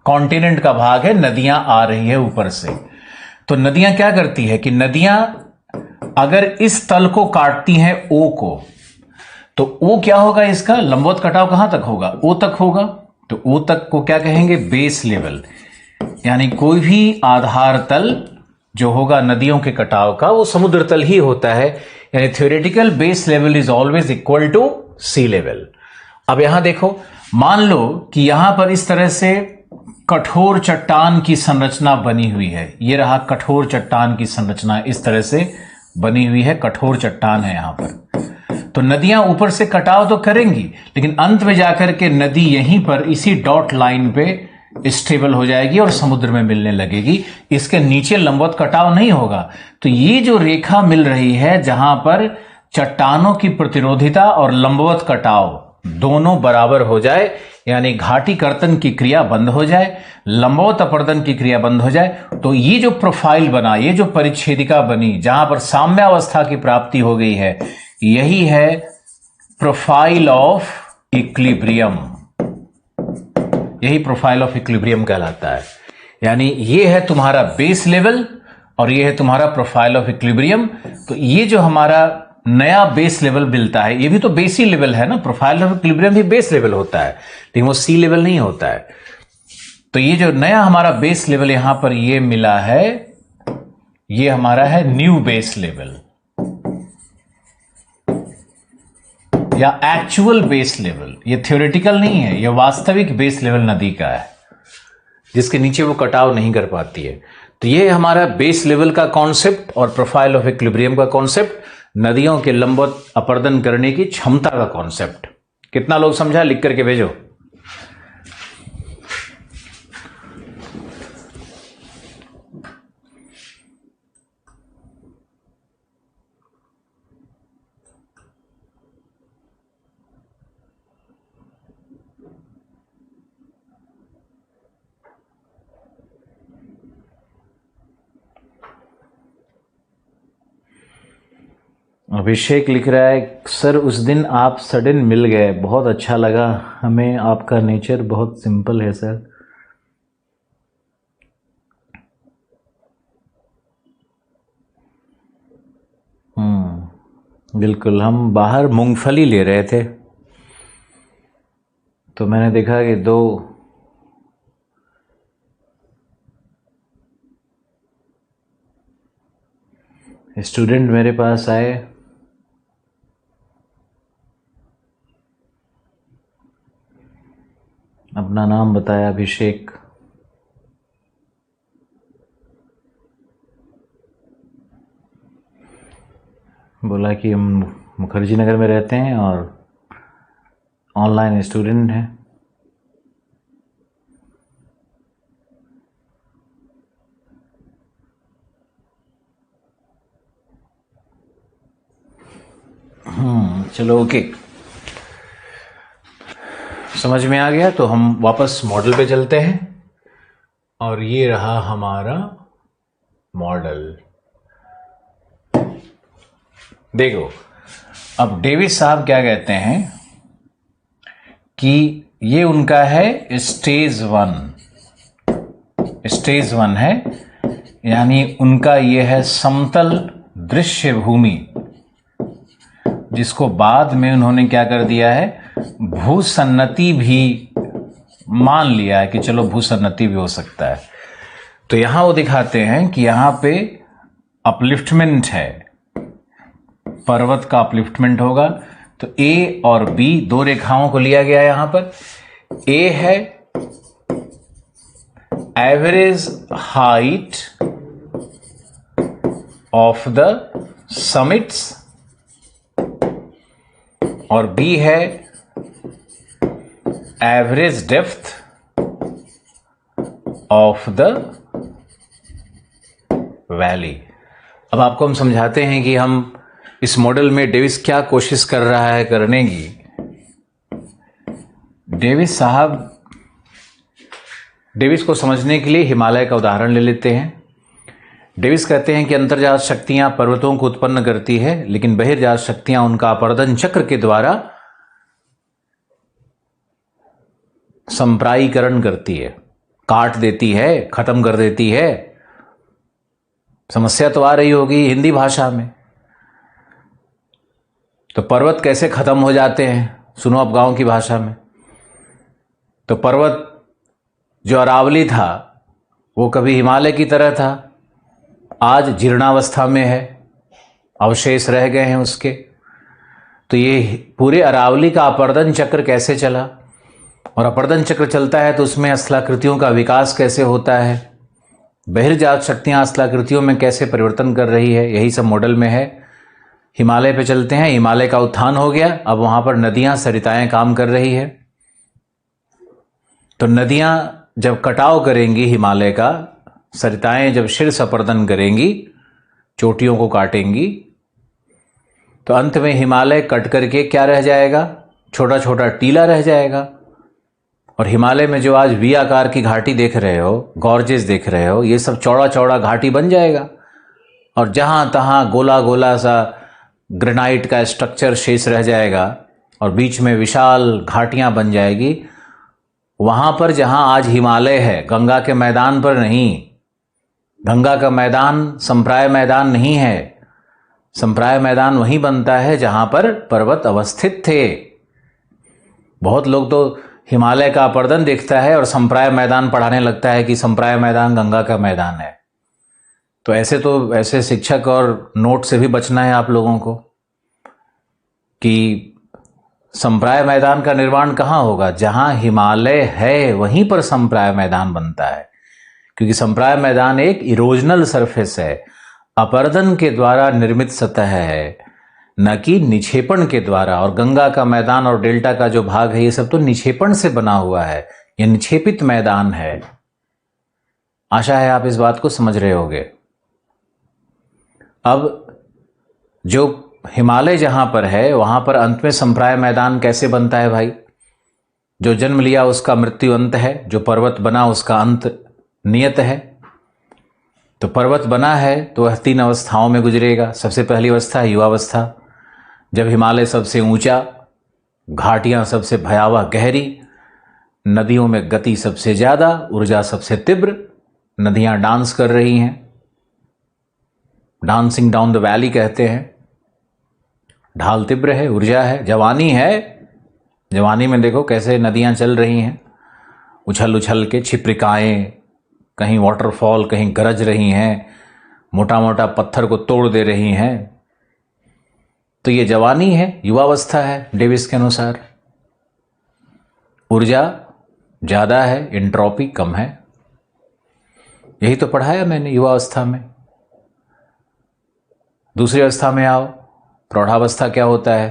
कॉन्टिनेंट का भाग है, नदियां आ रही है ऊपर से। तो नदियां क्या करती है कि नदियां अगर इस तल को काटती हैं ओ को, तो ओ क्या होगा, इसका लंबवत कटाव कहां तक होगा, ओ तक होगा। तो ओ तक को क्या कहेंगे, बेस लेवल। यानी कोई भी आधार तल जो होगा नदियों के कटाव का वो समुद्र तल ही होता है, यानी theoretical base level is always equal to sea level. अब यहां देखो, मान लो कि यहां पर इस तरह से कठोर चट्टान की संरचना बनी हुई है, ये रहा कठोर चट्टान की संरचना, इस तरह से बनी हुई है, कठोर चट्टान है यहां पर। तो नदियां ऊपर से कटाव तो करेंगी, लेकिन अंत में जाकर के नदी यहीं पर इसी डॉट लाइन पे स्टेबल हो जाएगी और समुद्र में मिलने लगेगी। इसके नीचे लंबवत कटाव नहीं होगा। तो ये जो रेखा मिल रही है जहां पर चट्टानों की प्रतिरोधिता और लंबवत कटाव दोनों बराबर हो जाए, यानी घाटी कर्तन की क्रिया बंद हो जाए, लंबवत अपरदन की क्रिया बंद हो जाए, तो ये जो प्रोफाइल बना, ये जो परिच्छेदिका बनी जहां पर साम्यावस्था की प्राप्ति हो गई है, यही है प्रोफाइल ऑफ इक्विलिब्रियम। यही प्रोफाइल ऑफ इक्विलिब्रियम कहलाता है। यानी ये है तुम्हारा बेस लेवल और ये है तुम्हारा प्रोफाइल ऑफ इक्विलिब्रियम। तो ये जो हमारा नया बेस लेवल मिलता है, ये भी तो बेस ही लेवल है ना, प्रोफाइल ऑफ इक्विलिब्रियम भी बेस लेवल होता है, लेकिन वो सी लेवल नहीं होता है। तो ये जो नया हमारा बेस लेवल यहां पर ये मिला है, ये हमारा है न्यू बेस लेवल या एक्चुअल बेस लेवल। ये थ्योरेटिकल नहीं है, ये वास्तविक बेस लेवल नदी का है जिसके नीचे वो कटाव नहीं कर पाती है। तो ये हमारा बेस लेवल का कॉन्सेप्ट और प्रोफाइल ऑफ इक्विलिब्रियम का कॉन्सेप्ट, नदियों के लंबवत अपरदन करने की क्षमता का कॉन्सेप्ट। कितना लोग समझा, लिख करके भेजो। अभिषेक लिख रहा है, सर उस दिन आप सडन मिल गए, बहुत अच्छा लगा हमें, आपका नेचर बहुत सिंपल है सर। बिल्कुल, हम बाहर मूंगफली ले रहे थे तो मैंने देखा कि दो स्टूडेंट मेरे पास आए, अपना नाम बताया अभिषेक, बोला कि हम मुखर्जी नगर में रहते हैं और ऑनलाइन स्टूडेंट हैं। चलो ओके, समझ में आ गया? तो हम वापस मॉडल पे चलते हैं और ये रहा हमारा मॉडल। देखो, अब डेविस साहब क्या कहते हैं कि ये उनका है स्टेज 1। स्टेज 1 है, यानी उनका ये है समतल दृश्य भूमि, जिसको बाद में उन्होंने क्या कर दिया है, भूसन्नति भी मान लिया है कि चलो भूसन्नति भी हो सकता है। तो यहां वो दिखाते हैं कि यहां पे अपलिफ्टमेंट है, पर्वत का अपलिफ्टमेंट होगा। तो ए और बी दो रेखाओं को लिया गया है यहां पर। ए है average height of the summits और बी है average depth of the valley. अब आपको हम समझाते हैं कि हम इस मॉडल में डेविस क्या कोशिश कर रहा है करने की। डेविस को समझने के लिए हिमालय का उदाहरण ले लेते हैं। डेविस कहते हैं कि अंतर्जात शक्तियां पर्वतों को उत्पन्न करती है, लेकिन बहिर्जात शक्तियां उनका अपर्दन चक्र के द्वारा संप्रायीकरण करती है, काट देती है, खत्म कर देती है। समस्या तो आ रही होगी हिंदी भाषा में। तो पर्वत कैसे खत्म हो जाते हैं, सुनो अब गांव की भाषा में। तो पर्वत जो अरावली था वो कभी हिमालय की तरह था, आज जीर्णावस्था में है, अवशेष रह गए हैं उसके। तो ये पूरे अरावली का अपर्दन चक्र कैसे चला, और अपर्दन चक्र चलता है तो उसमें स्थलाकृतियों का विकास कैसे होता है, बहिर्जात शक्तियां स्थलाकृतियों में कैसे परिवर्तन कर रही है, यही सब मॉडल में है। हिमालय पे चलते हैं। हिमालय का उत्थान हो गया, अब वहां पर नदियां सरिताएं काम कर रही है। तो नदियां जब कटाव करेंगी हिमालय का, सरिताएं जब शीर्ष अपर्दन करेंगी, चोटियों को काटेंगी, तो अंत में हिमालय कट करके क्या रह जाएगा, छोटा छोटा टीला रह जाएगा। और हिमालय में जो आज वी आकार की घाटी देख रहे हो, गॉर्जेस देख रहे हो, ये सब चौड़ा चौड़ा घाटी बन जाएगा। और जहां तहां गोला गोला सा ग्रेनाइट का स्ट्रक्चर शेष रह जाएगा और बीच में विशाल घाटियां बन जाएगी। वहां पर जहां आज हिमालय है, गंगा के मैदान पर नहीं। गंगा का मैदान संप्राय मैदान नहीं है। संप्राय मैदान वहीं बनता है जहां पर पर्वत अवस्थित थे। बहुत लोग तो हिमालय का अपर्दन देखता है और संप्राय मैदान पढ़ाने लगता है कि संप्राय मैदान गंगा का मैदान है। तो ऐसे शिक्षक और नोट से भी बचना है आप लोगों को कि संप्राय मैदान का निर्माण कहाँ होगा, जहां हिमालय है वहीं पर संप्राय मैदान बनता है। क्योंकि संप्राय मैदान एक इरोजनल सरफेस है, अपर्दन के द्वारा निर्मित सतह है, न कि निक्षेपण के द्वारा। और गंगा का मैदान और डेल्टा का जो भाग है, ये सब तो निक्षेपण से बना हुआ है, ये निक्षेपित मैदान है। आशा है आप इस बात को समझ रहे होंगे। अब जो हिमालय जहां पर है वहां पर अंत में संप्राय मैदान कैसे बनता है भाई? जो जन्म लिया उसका मृत्यु अंत है, जो पर्वत बना उसका अंत नियत है। तो पर्वत बना है तो वह 3 अवस्थाओं में गुजरेगा। सबसे पहली अवस्था है युवावस्था, जब हिमालय सबसे ऊंचा, घाटियां सबसे भयावह गहरी, नदियों में गति सबसे ज्यादा, ऊर्जा सबसे तीव्र, नदियां डांस कर रही हैं, डांसिंग डाउन द वैली कहते हैं। ढाल तीव्र है, ऊर्जा है, जवानी है। जवानी में देखो कैसे नदियां चल रही हैं, उछल उछल के, छिप्रिकाएं, कहीं वाटरफॉल, कहीं गरज रही हैं, मोटा मोटा पत्थर को तोड़ दे रही हैं। तो ये जवानी है, युवावस्था है डेविस के अनुसार। ऊर्जा ज्यादा है, एंट्रोपी कम है। यही तो पढ़ाया मैंने युवावस्था में। दूसरी अवस्था में आओ, प्रौढ़ावस्था क्या होता है?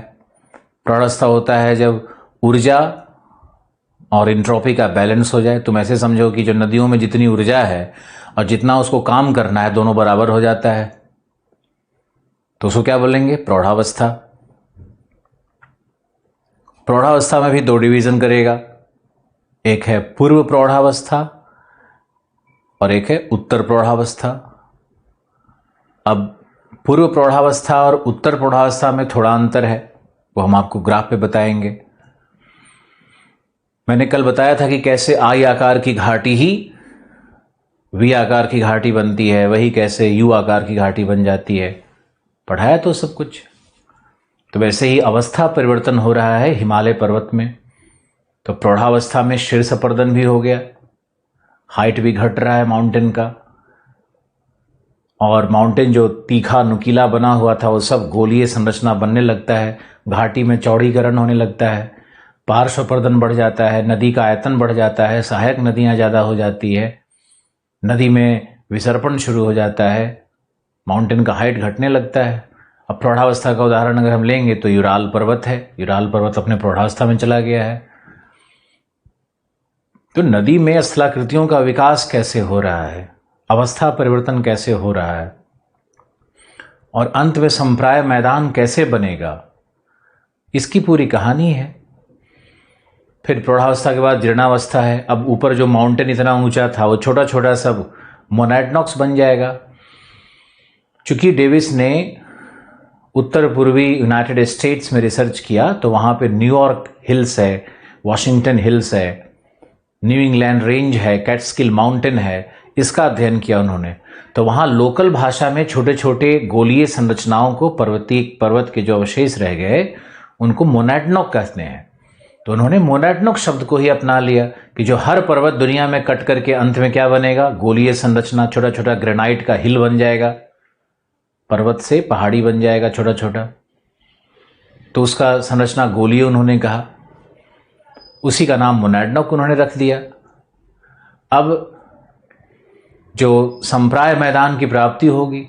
प्रौढ़ावस्था होता है जब ऊर्जा और एंट्रोपी का बैलेंस हो जाए। तुम ऐसे समझो कि जो नदियों में जितनी ऊर्जा है और जितना उसको काम करना है, दोनों बराबर हो जाता है, तो उसको क्या बोलेंगे? प्रौढ़ावस्था। प्रौढ़ावस्था में भी 2 डिवीजन करेगा, एक है पूर्व प्रौढ़ावस्था और एक है उत्तर प्रौढ़ावस्था। अब पूर्व प्रौढ़ावस्था और उत्तर प्रौढ़ावस्था में थोड़ा अंतर है, वो हम आपको ग्राफ पे बताएंगे। मैंने कल बताया था कि कैसे आई आकार की घाटी ही वी आकार की घाटी बनती है, वही कैसे यू आकार की घाटी बन जाती है, पढ़ाया तो सब कुछ। तो वैसे ही अवस्था परिवर्तन हो रहा है हिमालय पर्वत में। तो प्रौढ़ावस्था में शीर्ष अपर्दन भी हो गया, हाइट भी घट रहा है माउंटेन का, और माउंटेन जो तीखा नुकीला बना हुआ था वो सब गोलीय संरचना बनने लगता है, घाटी में चौड़ीकरण होने लगता है, पार्श्व अपर्दन बढ़ जाता है, नदी का आयतन बढ़ जाता है, सहायक नदियां ज़्यादा हो जाती है, नदी में विसर्पण शुरू हो जाता है, माउंटेन का हाइट घटने लगता है। अब प्रौढ़ावस्था का उदाहरण अगर हम लेंगे तो यूराल पर्वत है, यूराल पर्वत अपने प्रौढ़ावस्था में चला गया है। तो नदी में स्थलाकृतियों का विकास कैसे हो रहा है, अवस्था परिवर्तन कैसे हो रहा है, और अंत में संप्राय मैदान कैसे बनेगा, इसकी पूरी कहानी है। फिर प्रौढ़ावस्था के बाद जीर्णावस्था है। अब ऊपर जो माउंटेन इतना ऊंचा था वो छोटा छोटा सब मोनैडनॉक्स बन जाएगा। चूंकि डेविस ने उत्तर पूर्वी यूनाइटेड स्टेट्स में रिसर्च किया तो वहाँ पे न्यूयॉर्क हिल्स है, वॉशिंगटन हिल्स है, न्यू इंग्लैंड रेंज है, कैटस्किल माउंटेन है, इसका अध्ययन किया उन्होंने। तो वहाँ लोकल भाषा में छोटे छोटे गोलीय संरचनाओं को, पर्वत के जो अवशेष रह गए उनको मोनैडनॉक कहते हैं। तो उन्होंने मोनैडनॉक शब्द को ही अपना लिया कि जो हर पर्वत दुनिया में कट करके अंत में क्या बनेगा, गोलीय संरचना, छोटा छोटा ग्रेनाइट का हिल बन जाएगा, पर्वत से पहाड़ी बन जाएगा छोटा छोटा। तो उसका संरचना गोलीय उन्होंने कहा, उसी का नाम मोनैडनॉक उन्होंने रख दिया। अब जो संप्राय मैदान की प्राप्ति होगी,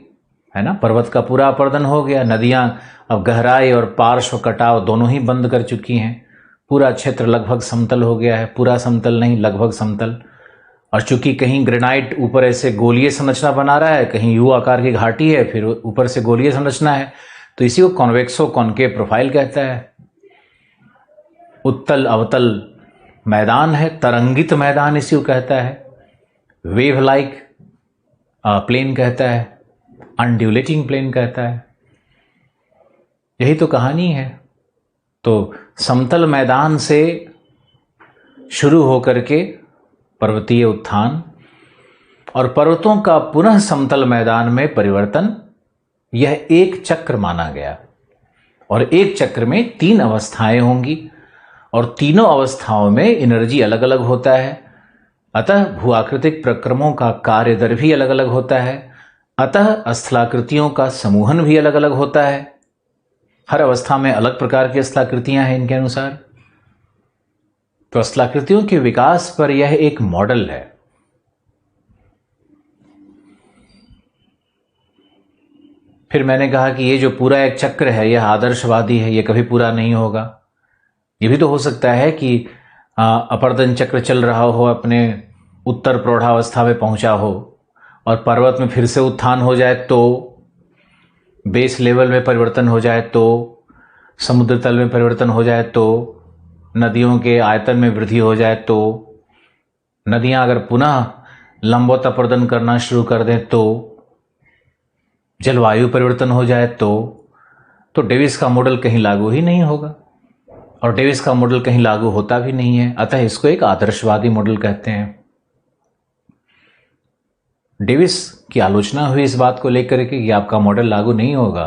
है ना, पर्वत का पूरा अपर्दन हो गया, नदियां अब गहराई और पार्श्व कटाव दोनों ही बंद कर चुकी हैं, पूरा क्षेत्र लगभग समतल हो गया है, पूरा समतल नहीं लगभग समतल। और चूंकि कहीं ग्रेनाइट ऊपर ऐसे गोलीय संरचना बना रहा है, कहीं यू आकार की घाटी है, फिर ऊपर से गोलीय संरचना है, तो इसी को कॉन्वेक्सो कॉन्केव प्रोफाइल कहता है। उत्तल अवतल मैदान है, तरंगित मैदान इसी को कहता है, वेव लाइक प्लेन कहता है, अनड्यूलेटिंग प्लेन कहता है। यही तो कहानी है। तो समतल मैदान से शुरू होकर के पर्वतीय उत्थान और पर्वतों का पुनः समतल मैदान में परिवर्तन, यह एक चक्र माना गया। और एक चक्र में 3 अवस्थाएं होंगी और तीनों अवस्थाओं में एनर्जी अलग अलग होता है। अतः भूआकृतिक प्रक्रमों का कार्य दर भी अलग अलग होता है, अतः स्थलाकृतियों का समूहन भी अलग अलग होता है। हर अवस्था में अलग प्रकार की स्थलाकृतियां हैं इनके अनुसार। तो स्थलाकृतियों के विकास पर यह एक मॉडल है। फिर मैंने कहा कि ये जो पूरा एक चक्र है यह आदर्शवादी है, यह कभी पूरा नहीं होगा। ये भी तो हो सकता है कि अपर्दन चक्र चल रहा हो, अपने उत्तर प्रौढ़ावस्था में पहुंचा हो और पर्वत में फिर से उत्थान हो जाए, तो बेस लेवल में परिवर्तन हो जाए, तो समुद्र तल में परिवर्तन हो जाए, तो नदियों के आयतन में वृद्धि हो जाए, तो नदियां अगर पुनः लंबवत अपर्दन करना शुरू कर दें, तो जलवायु परिवर्तन हो जाए, तो डेविस का मॉडल कहीं लागू ही नहीं होगा। और डेविस का मॉडल कहीं लागू होता भी नहीं है, अतः इसको एक आदर्शवादी मॉडल कहते हैं। डेविस की आलोचना हुई इस बात को लेकर के कि आपका मॉडल लागू नहीं होगा।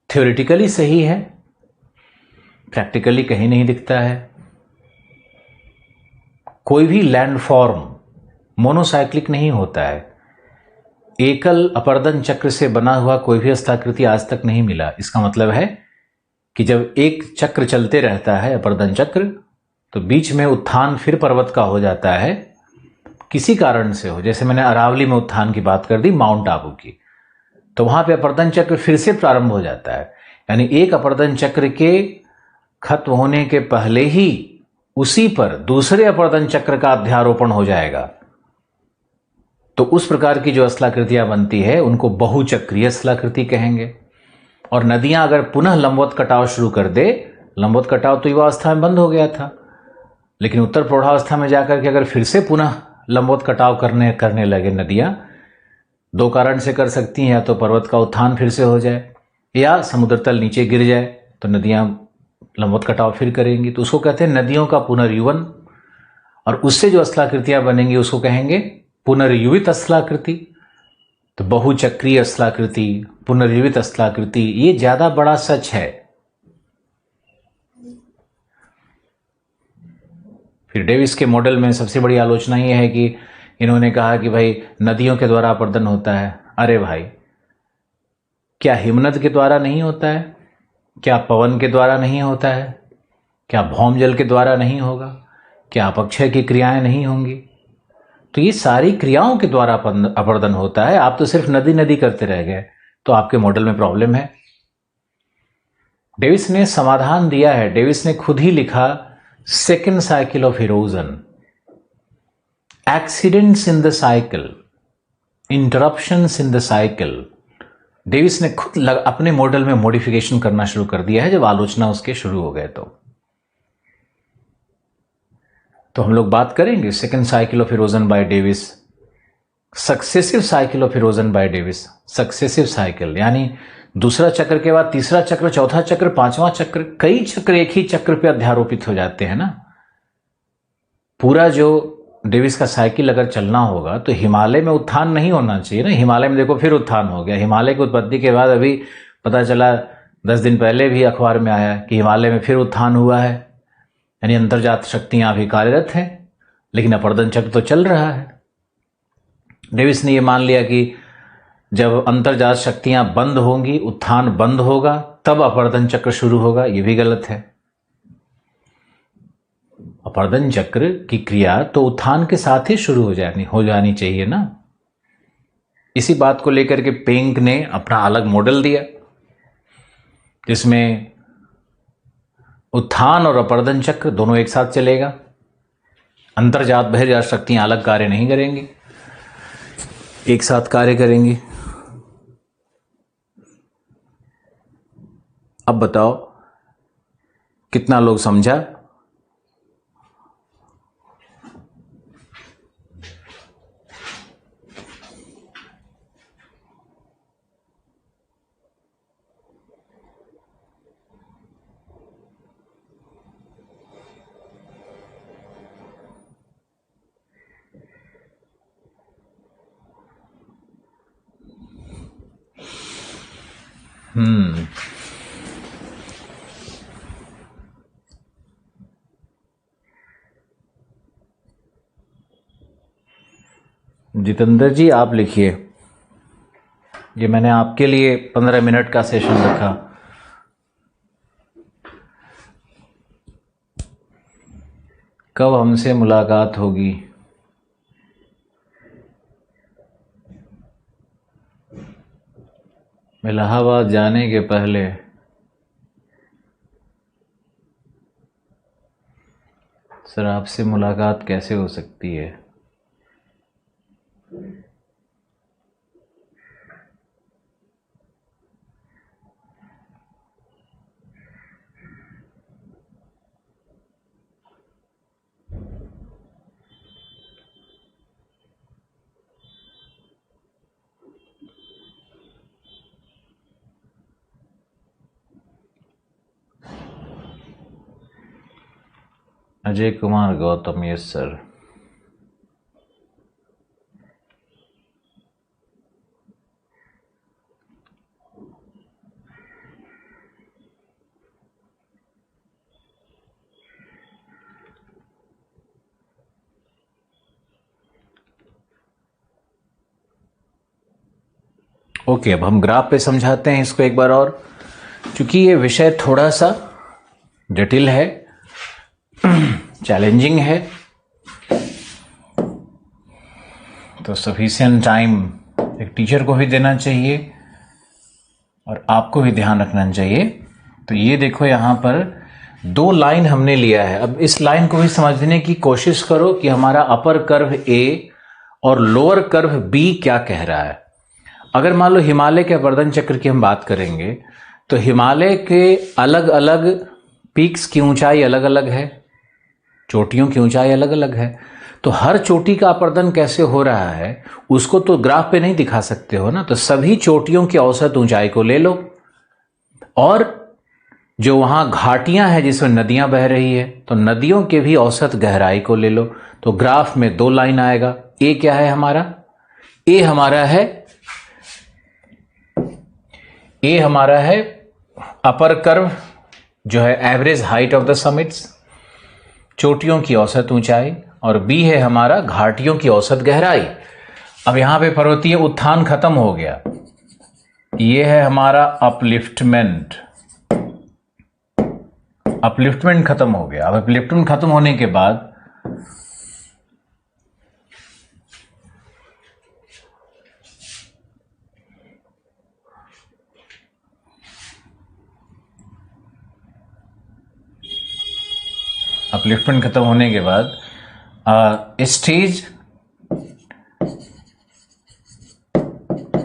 थ्योरेटिकली सही है, प्रैक्टिकली कहीं नहीं दिखता है। कोई भी लैंडफॉर्म मोनोसाइक्लिक नहीं होता है। एकल अपर्दन चक्र से बना हुआ कोई भी स्थलाकृति आज तक नहीं मिला। इसका मतलब है कि जब एक चक्र चलते रहता है, अपर्दन चक्र, तो बीच में उत्थान फिर पर्वत का हो जाता है, किसी कारण से हो। जैसे मैंने अरावली में उत्थान की बात कर दी, माउंट आबू की, तो वहां पे अपर्दन चक्र फिर से प्रारंभ हो जाता है। यानी एक अपर्दन चक्र के खत्म होने के पहले ही उसी पर दूसरे अपर्दन चक्र का अध्यारोपण हो जाएगा। तो उस प्रकार की जो स्थलाकृतियां बनती है उनको बहुचक्रीय स्थलाकृति कहेंगे। और नदियां अगर पुनः लंबवत कटाव शुरू कर दे, लंबवत कटाव तो युवावस्था में बंद हो गया था, लेकिन उत्तर प्रौढ़ावस्था में जाकर के अगर फिर से पुनः लंबवत कटाव करने लगे नदियां, दो कारण से कर सकती हैं, या तो पर्वत का उत्थान फिर से हो जाए या समुद्र तल नीचे गिर जाए तो नदियां लंबवत कटाव फिर करेंगी। तो उसको कहते हैं नदियों का पुनर्युवन, और उससे जो स्थलाकृतियां बनेंगी उसको कहेंगे पुनर्युवित स्थलाकृति। तो बहुचक्रीय स्थलाकृति, पुनर्युवित स्थलाकृति, ये ज्यादा बड़ा सच है। फिर डेविस के मॉडल में सबसे बड़ी आलोचना यह है कि इन्होंने कहा कि भाई नदियों के द्वारा अपर्दन होता है। अरे भाई, क्या हिमनद के द्वारा नहीं होता है? क्या पवन के द्वारा नहीं होता है? क्या भौम जल के द्वारा नहीं होगा? क्या अपक्षय की क्रियाएं नहीं होंगी? तो ये सारी क्रियाओं के द्वारा अपर्दन होता है। आप तो सिर्फ नदी नदी करते रह गए, तो आपके मॉडल में प्रॉब्लम है। डेविस ने समाधान दिया है। डेविस ने खुद ही लिखा, second cycle of erosion, accidents in the cycle, interruptions in the cycle. Davis ने खुद अपने मॉडल में मॉडिफिकेशन करना शुरू कर दिया है जब आलोचना उसके शुरू हो गए। तो हम लोग बात करेंगे second cycle of erosion bye Davis, successive cycle of erosion bye Davis. Successive cycle यानी दूसरा चक्र के बाद तीसरा चक्र, चौथा चक्र, पांचवा चक्र, कई चक्र एक ही चक्र पे अध्यारोपित हो जाते हैं ना। पूरा जो डेविस का साइकिल अगर चलना होगा तो हिमालय में उत्थान नहीं होना चाहिए ना। हिमालय में देखो फिर उत्थान हो गया। हिमालय की उत्पत्ति के बाद अभी पता चला 10 दिन पहले भी अखबार में आया कि हिमालय में फिर उत्थान हुआ है, यानी अंतर्जात शक्तियां अभी कार्यरत हैं, लेकिन अपर्दन चक्र तो चल रहा है। डेविस ने यह मान लिया कि जब अंतर्जात शक्तियां बंद होंगी, उत्थान बंद होगा, तब अपर्दन चक्र शुरू होगा। यह भी गलत है। अपर्दन चक्र की क्रिया तो उत्थान के साथ ही शुरू हो जानी चाहिए ना। इसी बात को लेकर के पेंक ने अपना अलग मॉडल दिया जिसमें उत्थान और अपर्दन चक्र दोनों एक साथ चलेगा। अंतर्जात बहिर्जात शक्तियां अलग कार्य नहीं करेंगी, एक साथ कार्य करेंगी। अब बताओ कितना लोग समझा? जितेंद्र जी आप लिखिए, ये मैंने आपके लिए 15 मिनट का सेशन रखा। कब हमसे मुलाकात होगी? इलाहाबाद जाने के पहले। सर आपसे मुलाकात कैसे हो सकती है? Ajay Kumar Gautam, yes sir. Okay, अब हम ग्राफ पे समझाते हैं इसको एक बार और, क्योंकि ये विषय थोड़ा सा जटिल है, चैलेंजिंग है, तो सफिशिएंट टाइम एक टीचर को भी देना चाहिए और आपको भी ध्यान रखना चाहिए। तो ये देखो यहाँ पर 2 लाइन हमने लिया है। अब इस लाइन को भी समझने की कोशिश करो कि हमारा अपर कर्व ए और लोअर कर्व बी क्या कह रहा है। अगर मान लो हिमालय के अपर्दन चक्र की हम बात करेंगे तो हिमालय के अलग अलग पीक्स की ऊंचाई अलग अलग है। चोटियों की ऊंचाई अलग अलग है, तो हर चोटी का अपर्दन कैसे हो रहा है उसको तो ग्राफ पे नहीं दिखा सकते हो ना। तो सभी चोटियों की औसत ऊंचाई को ले लो, और जो वहां घाटियां हैं जिसमें नदियां बह रही है तो नदियों के भी औसत गहराई को ले लो। तो ग्राफ में 2 लाइन आएगा। ए क्या है हमारा? ए हमारा है अपर कर्व, जो है average height of the summits, चोटियों की औसत ऊंचाई, और बी है हमारा घाटियों की औसत गहराई। अब यहां पे पर्वतीय उत्थान खत्म हो गया, ये है हमारा अपलिफ्टमेंट। अपलिफ्टमेंट खत्म हो गया। अब अपलिफ्टमेंट खत्म होने के बाद स्टेज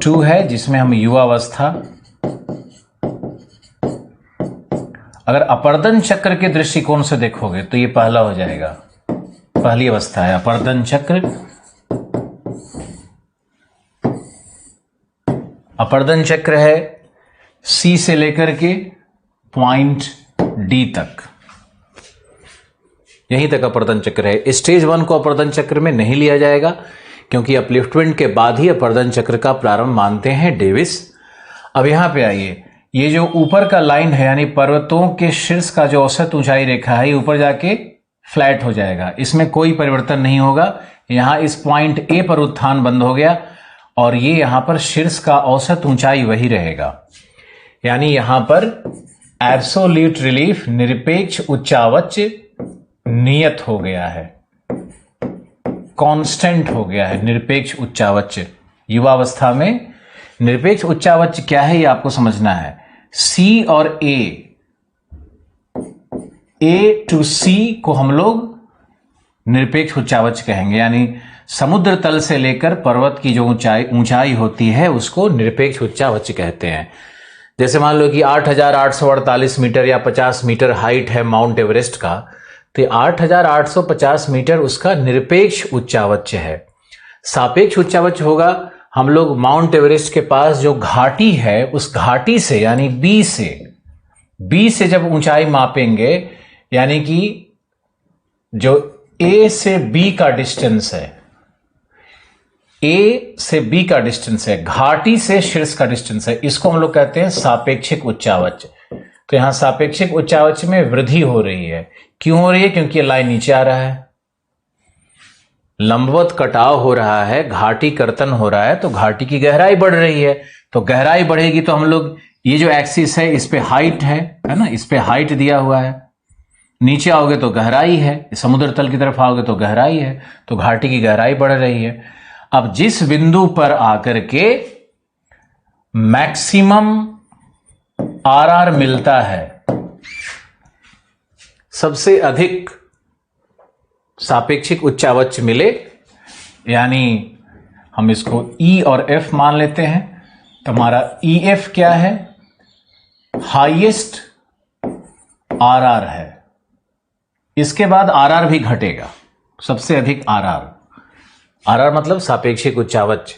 2 है जिसमें हम युवावस्था, अगर अपर्दन चक्र के दृष्टिकोण से देखोगे तो ये पहला हो जाएगा, पहली अवस्था है अपर्दन चक्र। अपर्दन चक्र है सी से लेकर के पॉइंट डी तक, यहीं तक अपर्दन चक्र है। स्टेज 1 को अपर्दन चक्र में नहीं लिया जाएगा क्योंकि अपलिफ्टमेंट के बाद ही अपर्दन चक्र का प्रारंभ मानते हैं डेविस। अब यहां पे आइए, ये जो ऊपर का लाइन है यानी पर्वतों के शीर्ष का जो औसत ऊंचाई रेखा है, ये ऊपर जाके फ्लैट हो जाएगा, इसमें कोई परिवर्तन नहीं होगा। यहां इस पॉइंट ए पर उत्थान बंद हो गया और ये यहां पर शीर्ष का औसत ऊंचाई वही रहेगा, यानी यहां पर एब्सोल्यूट रिलीफ निरपेक्ष उच्चावच नियत हो गया है, कांस्टेंट हो गया है निरपेक्ष उच्चावच। युवावस्था में निरपेक्ष उच्चावच क्या है ये आपको समझना है। सी और ए टू सी को हम लोग निरपेक्ष उच्चावच कहेंगे, यानी समुद्र तल से लेकर पर्वत की जो ऊंचाई होती है उसको निरपेक्ष उच्चावच कहते हैं। जैसे मान लो कि 8,848 मीटर या 50 मीटर हाइट है माउंट एवरेस्ट का, तो 8,850 मीटर उसका निरपेक्ष उच्चावच है। सापेक्ष उच्चावच होगा, हम लोग माउंट एवरेस्ट के पास जो घाटी है उस घाटी से यानी बी से जब ऊंचाई मापेंगे, यानी कि जो ए से बी का डिस्टेंस है, ए से बी का डिस्टेंस है, घाटी से शीर्ष का डिस्टेंस है, इसको हम लोग कहते हैं सापेक्षिक उच्चावच। तो यहां सापेक्षिक उच्चावच में वृद्धि हो रही है। क्यों हो रही है? क्योंकि ये लाइन नीचे आ रहा है, लंबवत कटाव हो रहा है, घाटी कर्तन हो रहा है, तो घाटी की गहराई बढ़ रही है। तो गहराई बढ़ेगी तो हम लोग ये जो एक्सिस है इस पे हाइट है ना, इस पे हाइट दिया हुआ है, नीचे आओगे तो गहराई है, समुद्र तल की तरफ आओगे तो गहराई है, तो घाटी की गहराई बढ़ रही है। अब जिस बिंदु पर आकर के मैक्सिमम आरआर मिलता है, सबसे अधिक सापेक्षिक उच्चावच मिले, यानी हम इसको ई और एफ मान लेते हैं, तो हमारा ई एफ क्या है? हाईएस्ट आरआर है। इसके बाद आरआर भी घटेगा, सबसे अधिक आरआर मतलब सापेक्षिक उच्चावच।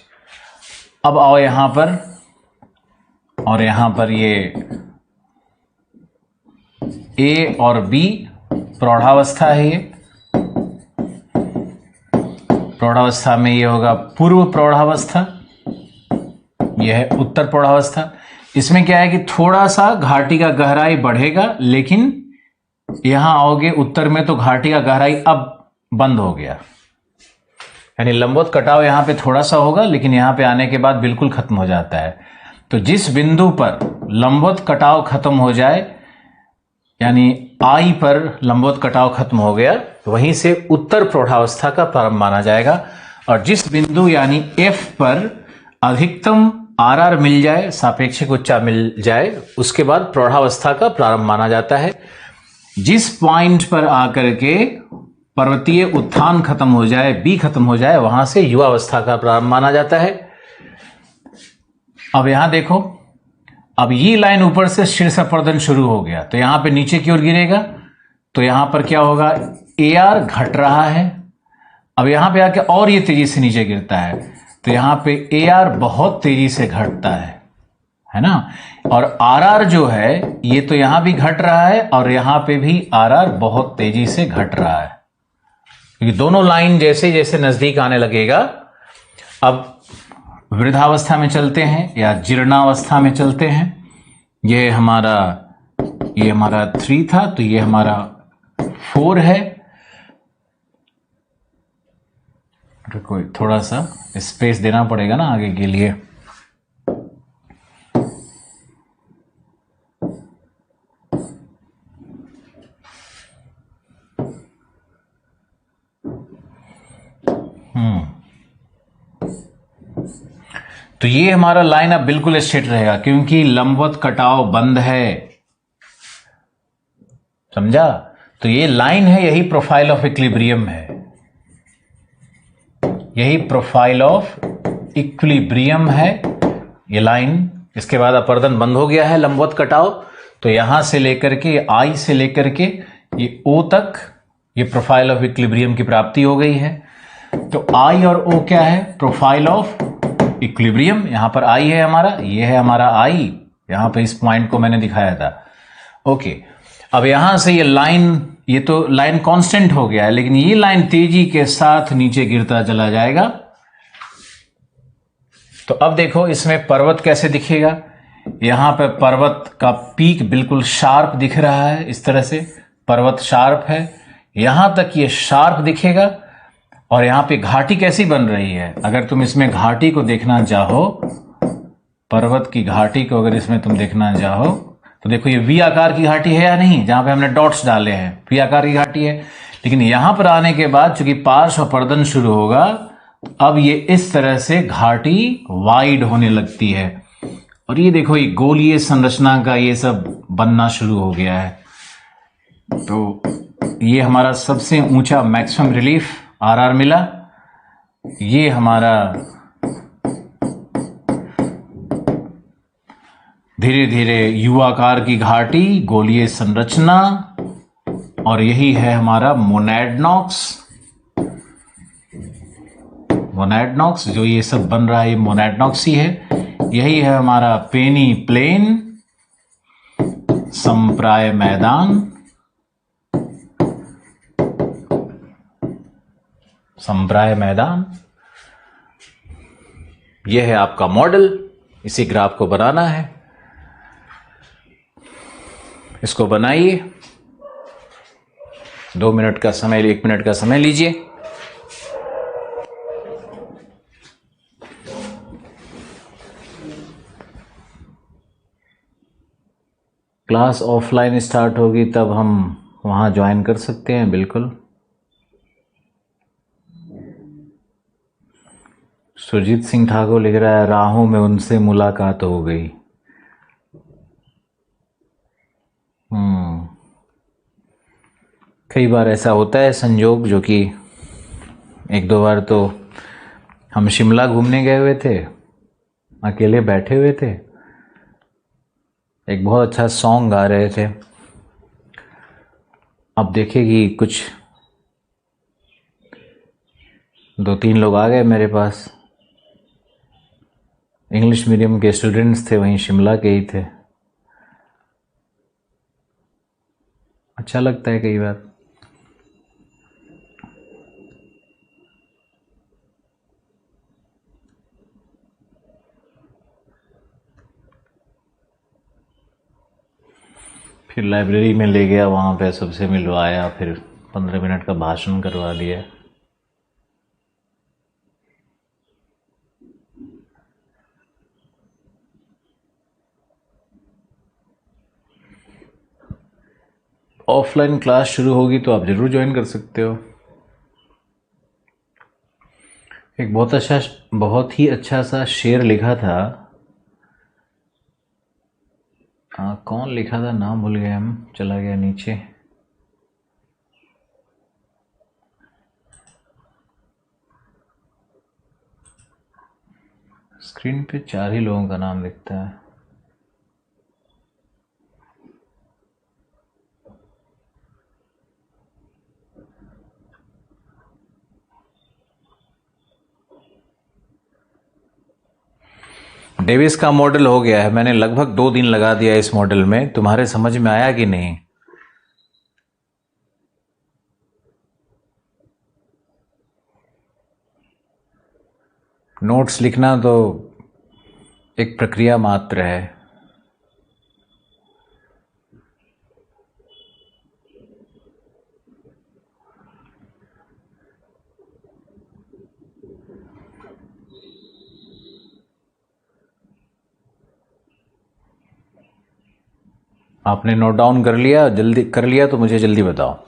अब आओ यहां पर, और यहां पर ये ए और बी प्रौढ़ावस्था है, ये प्रौढ़ावस्था में ये होगा पूर्व प्रौढ़ावस्था, यह है उत्तर प्रौढ़ावस्था। इसमें क्या है कि थोड़ा सा घाटी का गहराई बढ़ेगा, लेकिन यहां आओगे उत्तर में तो घाटी का गहराई अब बंद हो गया, यानी लंबवत कटाव यहां पे थोड़ा सा होगा, लेकिन यहां पे आने के बाद बिल्कुल खत्म हो जाता है। तो जिस बिंदु पर लंबवत कटाव खत्म हो जाए, यानी आई पर लंबवत कटाव खत्म हो गया, वहीं से उत्तर प्रौढ़ावस्था का प्रारंभ माना जाएगा। और जिस बिंदु यानी एफ पर अधिकतम आरआर मिल जाए, सापेक्षिक उच्चा मिल जाए, उसके बाद प्रौढ़ावस्था का प्रारंभ माना जाता है। जिस पॉइंट पर आकर के पर्वतीय उत्थान खत्म हो जाए, बी खत्म हो जाए, वहां से युवावस्था का प्रारंभ माना जाता है। अब यहां देखो, अब ये लाइन ऊपर से शीर्ष अपर्दन शुरू हो गया, तो यहां पे नीचे की ओर गिरेगा, तो यहां पर क्या होगा? ए आर घट रहा है। अब यहां पे आके और ये तेजी से नीचे गिरता है, तो यहां पे ए आर बहुत तेजी से घटता है ना। और आर आर जो है ये तो यहां भी घट रहा है और यहां पे भी आर आर बहुत तेजी से घट रहा है, क्योंकि दोनों लाइन जैसे जैसे नजदीक आने लगेगा। अब वृद्धावस्था में चलते हैं या जीर्णावस्था में चलते हैं। ये हमारा 3 था, तो ये हमारा 4 है। कोई थोड़ा सा स्पेस देना पड़ेगा ना आगे के लिए। तो ये हमारा लाइन अब बिल्कुल स्ट्रेट रहेगा, क्योंकि लंबवत कटाव बंद है। समझा? तो ये लाइन है, यही प्रोफाइल ऑफ इक्विलिब्रियम है, यही प्रोफाइल ऑफ इक्विलिब्रियम है ये लाइन। इसके बाद अपर्दन बंद हो गया है, लंबवत कटाव। तो यहां से लेकर के आई से लेकर के ये ओ तक ये प्रोफाइल ऑफ इक्विलिब्रियम की प्राप्ति हो गई है। तो आई और ओ क्या है? Profile of equilibrium. यहां पर आई है हमारा, ये है हमारा आई, यहां पर इस पॉइंट को मैंने दिखाया था। ओके, अब यहां से ये लाइन, ये तो लाइन कांस्टेंट हो गया है, लेकिन ये लाइन तेजी के साथ नीचे गिरता चला जाएगा। तो अब देखो इसमें पर्वत कैसे दिखेगा। यहां पर पर्वत का पीक बिल्कुल शार्प दिख रहा है, इस तरह से पर्वत शार्प है, यहां तक ये शार्प दिखेगा। और यहां पे घाटी कैसी बन रही है, अगर तुम इसमें घाटी को देखना चाहो, पर्वत की घाटी को अगर इसमें तुम देखना चाहो, तो देखो ये वी आकार की घाटी है या नहीं, जहां पे हमने डॉट्स डाले हैं, वी आकार की घाटी है। लेकिन यहां पर आने के बाद चूंकि पार्श्व अपर्दन शुरू होगा, अब ये इस तरह से घाटी वाइड होने लगती है। और ये देखो ये गोलीय संरचना का ये सब बनना शुरू हो गया है। तो ये हमारा सबसे ऊंचा मैक्सिमम रिलीफ आर आर मिला। ये हमारा धीरे धीरे यू आकार की घाटी, गोलीय संरचना, और यही है हमारा मोनैडनॉक्स। मोनैडनॉक्स जो ये सब बन रहा है, ये मोनैडनॉक्स ही है। यही है हमारा पेनी प्लेन, संप्राय मैदान, संप्राय मैदान। यह है आपका मॉडल, इसी ग्राफ को बनाना है। इसको बनाइए, 2 मिनट का समय, 1 मिनट का समय लीजिए। क्लास ऑफलाइन स्टार्ट होगी तब हम वहां ज्वाइन कर सकते हैं, बिल्कुल। सुरजीत सिंह ठाकुर लिख रहा है, राहों में उनसे मुलाकात हो गई। कई बार ऐसा होता है संजोग, जो कि 1-2 बार तो हम शिमला घूमने गए हुए थे, अकेले बैठे हुए थे, एक बहुत अच्छा सॉन्ग गा रहे थे। अब देखिए कि कुछ 2-3 लोग आ गए मेरे पास, इंग्लिश मीडियम के स्टूडेंट्स थे, वहीं शिमला के ही थे। अच्छा लगता है कई बार। फिर लाइब्रेरी में ले गया, वहाँ पे सबसे मिलवाया, फिर 15 मिनट का भाषण करवा दिया। ऑफलाइन क्लास शुरू होगी तो आप जरूर ज्वाइन कर सकते हो। एक बहुत ही अच्छा सा शेर लिखा था, कौन लिखा था नाम भूल गए हम, चला गया नीचे। स्क्रीन पे 4 ही लोगों का नाम दिखता है। डेविस का मॉडल हो गया है, मैंने लगभग 2 दिन लगा दिया इस मॉडल में। तुम्हारे समझ में आया कि नहीं? नोट्स लिखना तो एक प्रक्रिया मात्र है। आपने नोट डाउन कर लिया? जल्दी कर लिया तो मुझे जल्दी बताओ।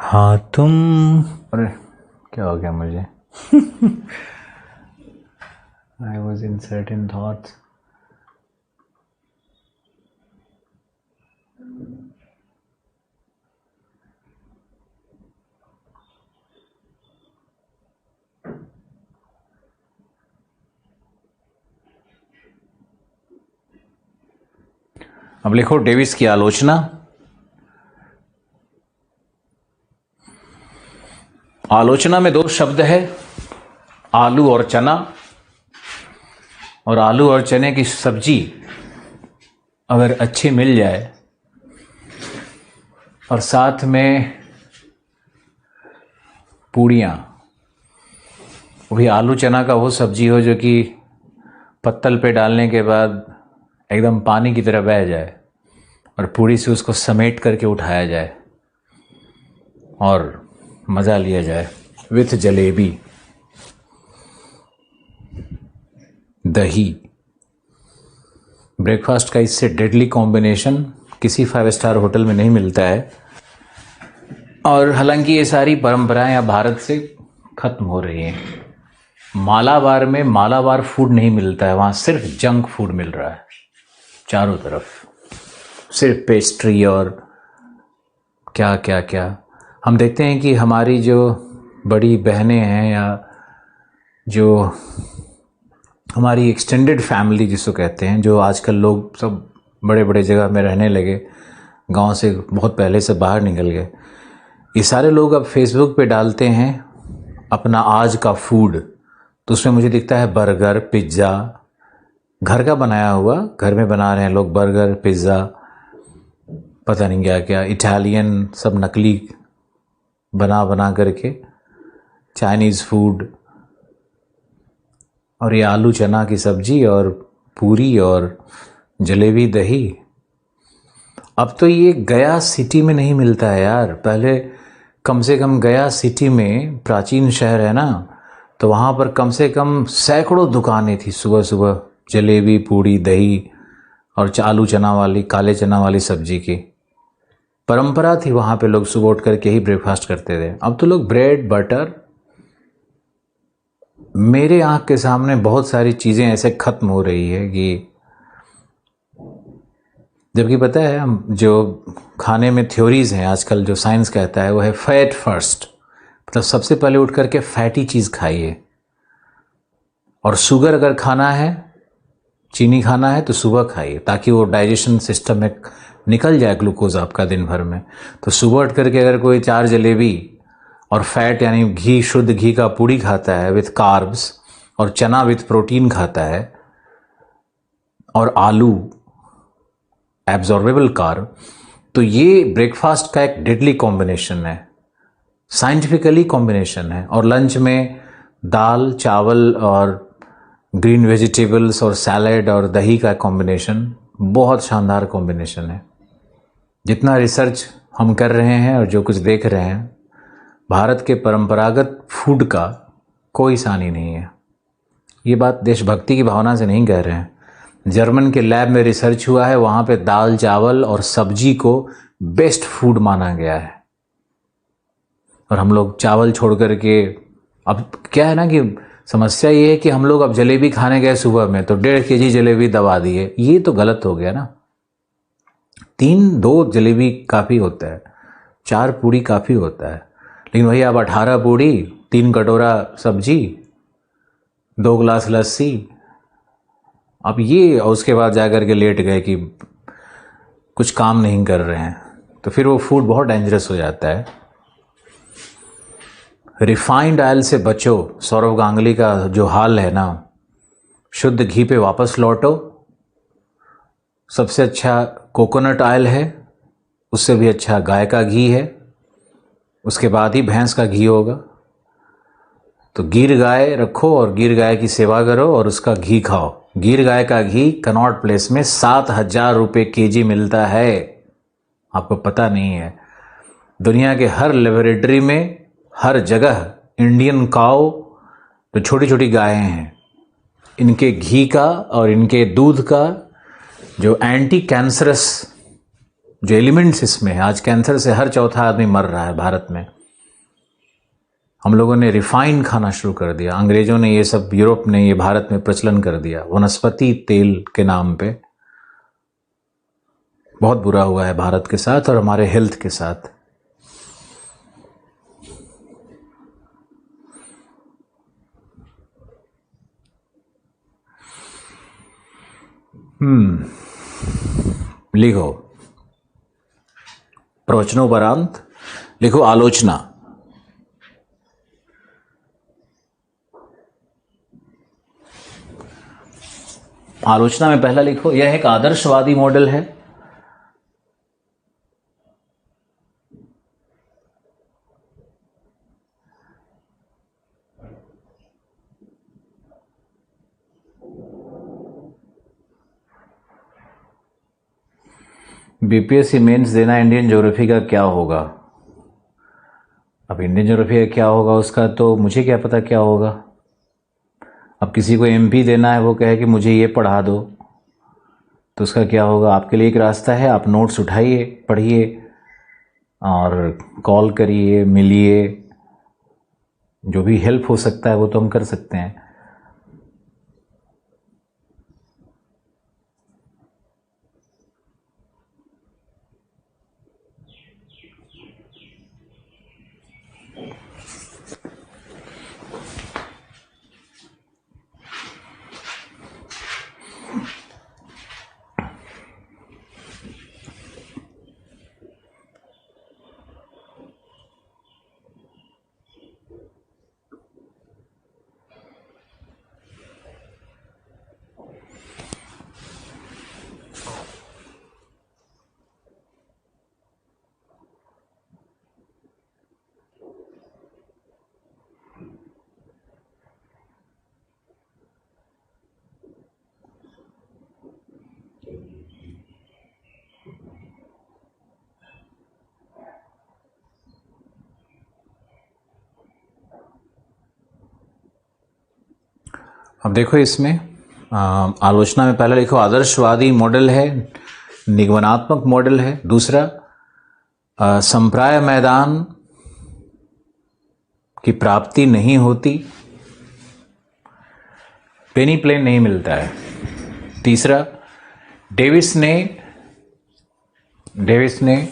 हाँ तुम, अरे क्या हो गया मुझे? I was in certain thoughts. अब लिखो डेविस की आलोचना। आलोचना में 2 शब्द है, आलू और चना। और आलू और चने की सब्जी अगर अच्छी मिल जाए और साथ में पूड़ियाँ, वो भी आलू चना का वो सब्जी हो जो कि पत्तल पे डालने के बाद एकदम पानी की तरह बह जाए और पूड़ी से उसको समेट करके उठाया जाए और मज़ा लिया जाए विथ जलेबी, दही। ब्रेकफास्ट का इससे डेडली कॉम्बिनेशन किसी 5 स्टार होटल में नहीं मिलता है। और हालांकि ये सारी परंपराएं अब भारत से खत्म हो रही हैं। मालाबार में मालाबार फूड नहीं मिलता है, वहाँ सिर्फ जंक फूड मिल रहा है चारों तरफ, सिर्फ पेस्ट्री और क्या क्या क्या। हम देखते हैं कि हमारी जो बड़ी बहनें हैं या जो हमारी एक्सटेंडेड फैमिली जिसको कहते हैं, जो आजकल लोग सब बड़े बड़े जगह में रहने लगे, गांव से बहुत पहले से बाहर निकल गए, ये सारे लोग अब फेसबुक पे डालते हैं अपना आज का फूड। तो उसमें मुझे दिखता है बर्गर, पिज़्ज़ा, घर का बनाया हुआ, घर में बना रहे हैं लोग बर्गर, पिज़्ज़ा, पता नहीं क्या क्या, इटालियन, सब नकली बना बना करके, चाइनीज़ फूड, और ये आलू चना की सब्जी और पूरी और जलेबी, दही। अब तो ये गया सिटी में नहीं मिलता है यार। पहले कम से कम गया सिटी में, प्राचीन शहर है ना, तो वहाँ पर कम से कम सैकड़ों दुकानें थी सुबह सुबह जलेबी, पूड़ी, दही और आलू चना वाली, काले चना वाली सब्जी की परंपरा थी। वहाँ पे लोग सुबह उठ करके ही ब्रेकफास्ट करते थे। अब तो लोग ब्रेड, बटर, मेरे आँख के सामने बहुत सारी चीज़ें ऐसे ख़त्म हो रही है कि, जबकि पता है हम जो खाने में थ्योरीज़ हैं आजकल, जो साइंस कहता है वो है फैट फर्स्ट, मतलब सबसे पहले उठ करके फैटी चीज़ खाइए। और शुगर अगर खाना है, चीनी खाना है तो सुबह खाइए, ताकि वो डाइजेशन सिस्टम में निकल जाए ग्लूकोज आपका दिन भर में। तो सुबह उठ करके अगर कोई 4 जलेबी और फैट यानी घी, शुद्ध घी का पूड़ी खाता है विथ कार्ब्स, और चना विथ प्रोटीन खाता है, और आलू एब्जॉर्बेबल कार्ब, तो ये ब्रेकफास्ट का एक डेडली कॉम्बिनेशन है, साइंटिफिकली कॉम्बिनेशन है। और लंच में दाल, चावल और ग्रीन वेजिटेबल्स और सैलेड और दही का कॉम्बिनेशन बहुत शानदार कॉम्बिनेशन है। जितना रिसर्च हम कर रहे हैं और जो कुछ देख रहे हैं, भारत के परंपरागत फूड का कोई सानी नहीं है। ये बात देशभक्ति की भावना से नहीं कह रहे हैं। जर्मन के लैब में रिसर्च हुआ है, वहाँ पे दाल चावल और सब्जी को बेस्ट फूड माना गया है। और हम लोग चावल छोड़ करके, अब क्या है ना कि समस्या ये है कि हम लोग अब जलेबी खाने गए सुबह में तो 1.5 kg जलेबी दबा दिए। ये तो गलत हो गया ना। 2 जलेबी काफ़ी होता है, 4 पूड़ी काफ़ी होता है। लेकिन वही आप 18 पूड़ी, 3 कटोरा सब्जी, 2 गिलास लस्सी, अब ये और उसके बाद जाकर के लेट गए कि कुछ काम नहीं कर रहे हैं, तो फिर वो फूड बहुत डेंजरस हो जाता है। रिफाइंड ऑयल से बचो। सौरव गांगुली का जो हाल है ना, शुद्ध घी पे वापस लौटो। सबसे अच्छा कोकोनट ऑयल है, उससे भी अच्छा गाय का घी है, उसके बाद ही भैंस का घी होगा। तो गिर गाय रखो और गिर गाय की सेवा करो और उसका घी खाओ। गिर गाय का घी कनॉट प्लेस में 7,000 रुपये kg मिलता है, आपको पता नहीं है। दुनिया के हर लेबोरेटरी में, हर जगह इंडियन काऊ, जो छोटी छोटी गायें हैं, इनके घी का और इनके दूध का जो एंटी कैंसरस जो एलिमेंट्स इसमें है, आज कैंसर से हर चौथा आदमी मर रहा है भारत में। हम लोगों ने रिफाइन खाना शुरू कर दिया, अंग्रेजों ने ये सब, यूरोप ने ये भारत में प्रचलन कर दिया वनस्पति तेल के नाम पे। बहुत बुरा हुआ है भारत के साथ और हमारे हेल्थ के साथ। लिखो प्रवचनोपरांत, लिखो आलोचना। आलोचना में पहला लिखो, यह एक आदर्शवादी मॉडल है। बीपीएससी मेंस देना इंडियन ज्योग्राफी का क्या होगा? अब इंडियन ज्योग्राफी का क्या होगा उसका तो मुझे क्या पता क्या होगा। अब किसी को एमपी देना है, वो कहे कि मुझे ये पढ़ा दो, तो उसका क्या होगा? आपके लिए एक रास्ता है, आप नोट्स उठाइए, पढ़िए और कॉल करिए, मिलिए, जो भी हेल्प हो सकता है वो तो हम कर सकते हैं। अब देखो इसमें आलोचना में पहला लिखो आदर्शवादी मॉडल है, निगमनात्मक मॉडल है। दूसरा संप्राय मैदान की प्राप्ति नहीं होती, पेनी प्लेन नहीं मिलता है। तीसरा डेविस ने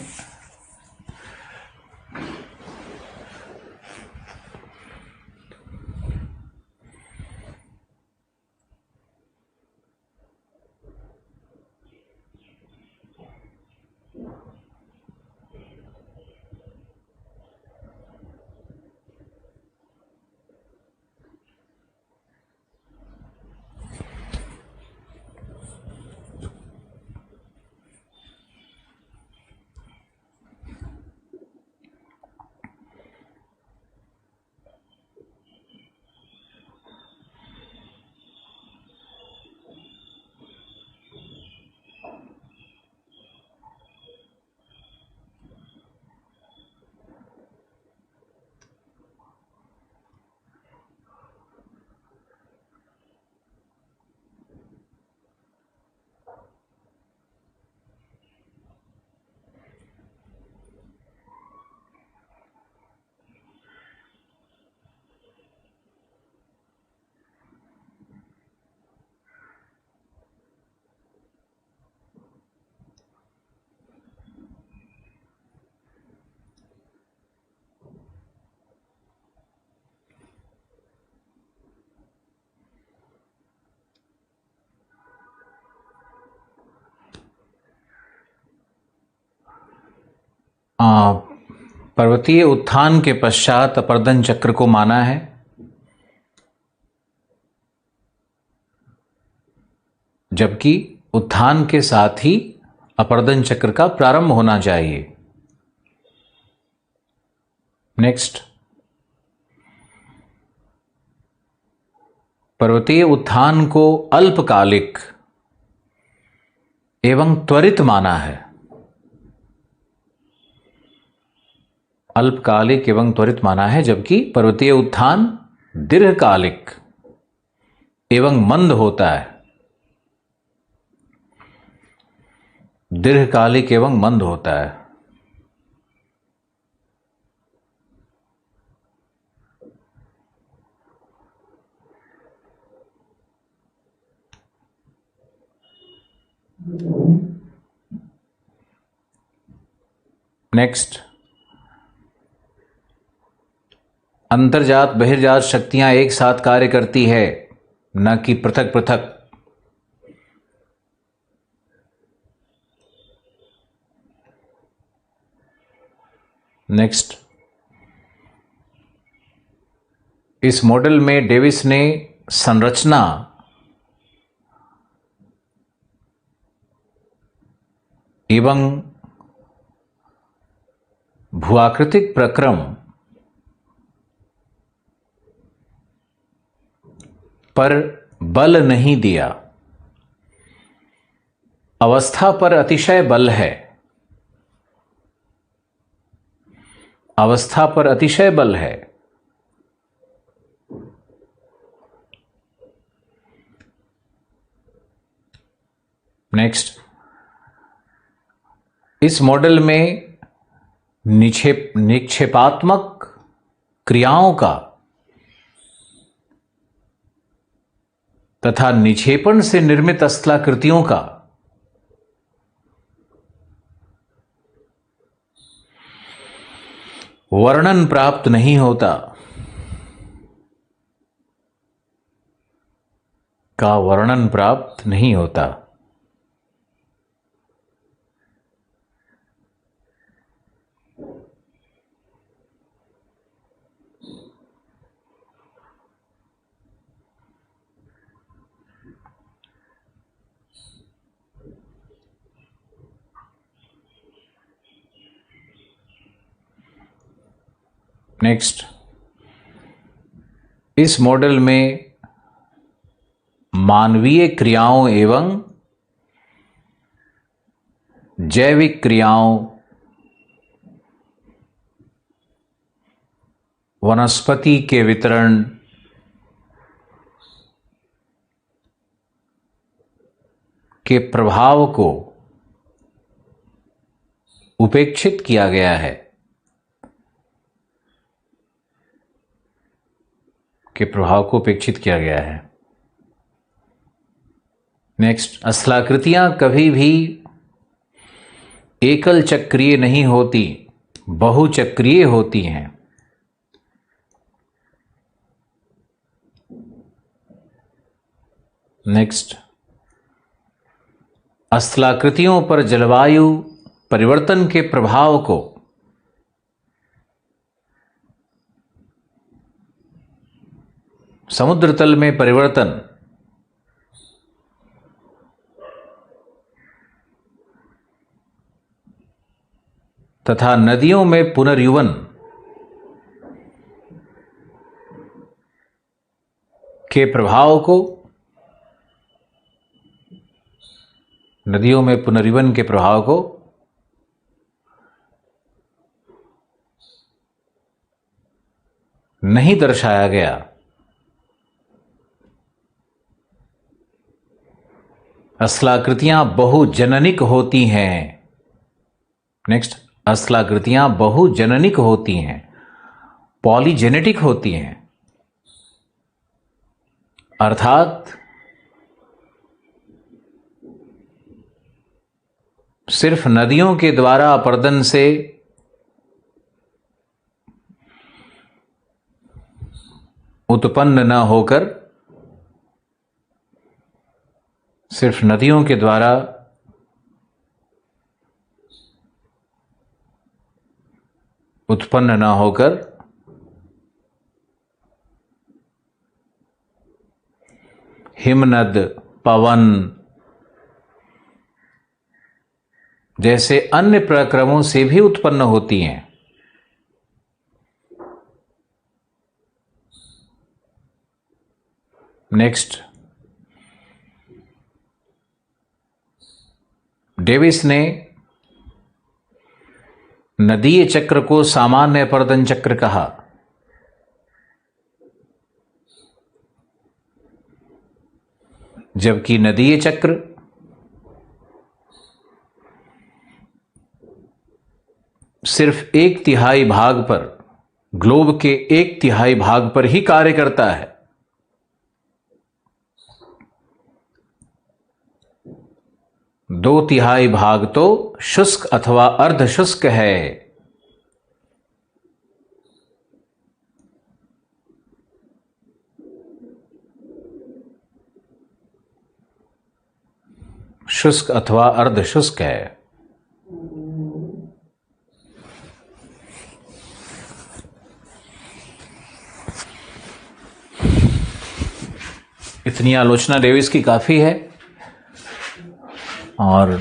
पर्वतीय उत्थान के पश्चात अपर्दन चक्र को माना है, जबकि उत्थान के साथ ही अपर्दन चक्र का प्रारंभ होना चाहिए। नेक्स्ट, पर्वतीय उत्थान को अल्पकालिक एवं त्वरित माना है। अल्पकालिक एवं त्वरित माना है, जबकि पर्वतीय उत्थान दीर्घकालिक एवं मंद होता है। दीर्घकालिक एवं मंद होता है। नेक्स्ट, अंतर्जात बहिर्जात शक्तियां एक साथ कार्य करती है, न कि पृथक पृथक। नेक्स्ट, इस मॉडल में डेविस ने संरचना एवं भूआकृतिक प्रक्रम पर बल नहीं दिया, अवस्था पर अतिशय बल है। अवस्था पर अतिशय बल है। नेक्स्ट, इस मॉडल में निक्षेपात्मक क्रियाओं का तथा निक्षेपण से निर्मित स्थलाकृतियों का वर्णन प्राप्त नहीं होता। का वर्णन प्राप्त नहीं होता। नेक्स्ट, इस मॉडल में मानवीय क्रियाओं एवं जैविक क्रियाओं, वनस्पति के वितरण, के प्रभाव को उपेक्षित किया गया है। के प्रभाव को उपेक्षित किया गया है। नेक्स्ट, स्थलाकृतियां कभी भी एकल चक्रीय नहीं होती, बहुचक्रीय होती हैं। नेक्स्ट, स्थलाकृतियों पर जलवायु परिवर्तन के प्रभाव को समुद्र तल में परिवर्तन तथा नदियों में पुनर्युवन के प्रभाव को, नदियों में पुनर्युवन के प्रभाव को नहीं दर्शाया गया। स्थलाकृतियां बहुजननिक होती हैं। नेक्स्ट, स्थलाकृतियां बहुजननिक होती हैं, पॉलीजेनेटिक होती हैं, अर्थात सिर्फ नदियों के द्वारा अपर्दन से उत्पन्न न होकर, सिर्फ नदियों के द्वारा उत्पन्न न होकर हिमनद, पवन जैसे अन्य प्रक्रमों से भी उत्पन्न होती हैं। नेक्स्ट, डेविस ने नदीय चक्र को सामान्य अपर्दन चक्र कहा। जबकि नदीय चक्र सिर्फ 1/3 भाग पर, ग्लोब के 1/3 भाग पर ही कार्य करता है। दो तिहाई भाग तो शुष्क अथवा अर्ध शुष्क है। शुष्क अथवा अर्ध शुष्क है। इतनी आलोचना डेविस की काफी है। और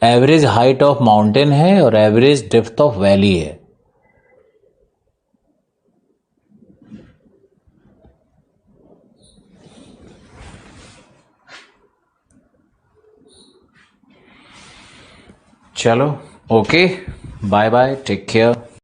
एवरेज हाइट ऑफ माउंटेन है और एवरेज डेप्थ ऑफ वैली है। चलो, okay, bye bye, take care.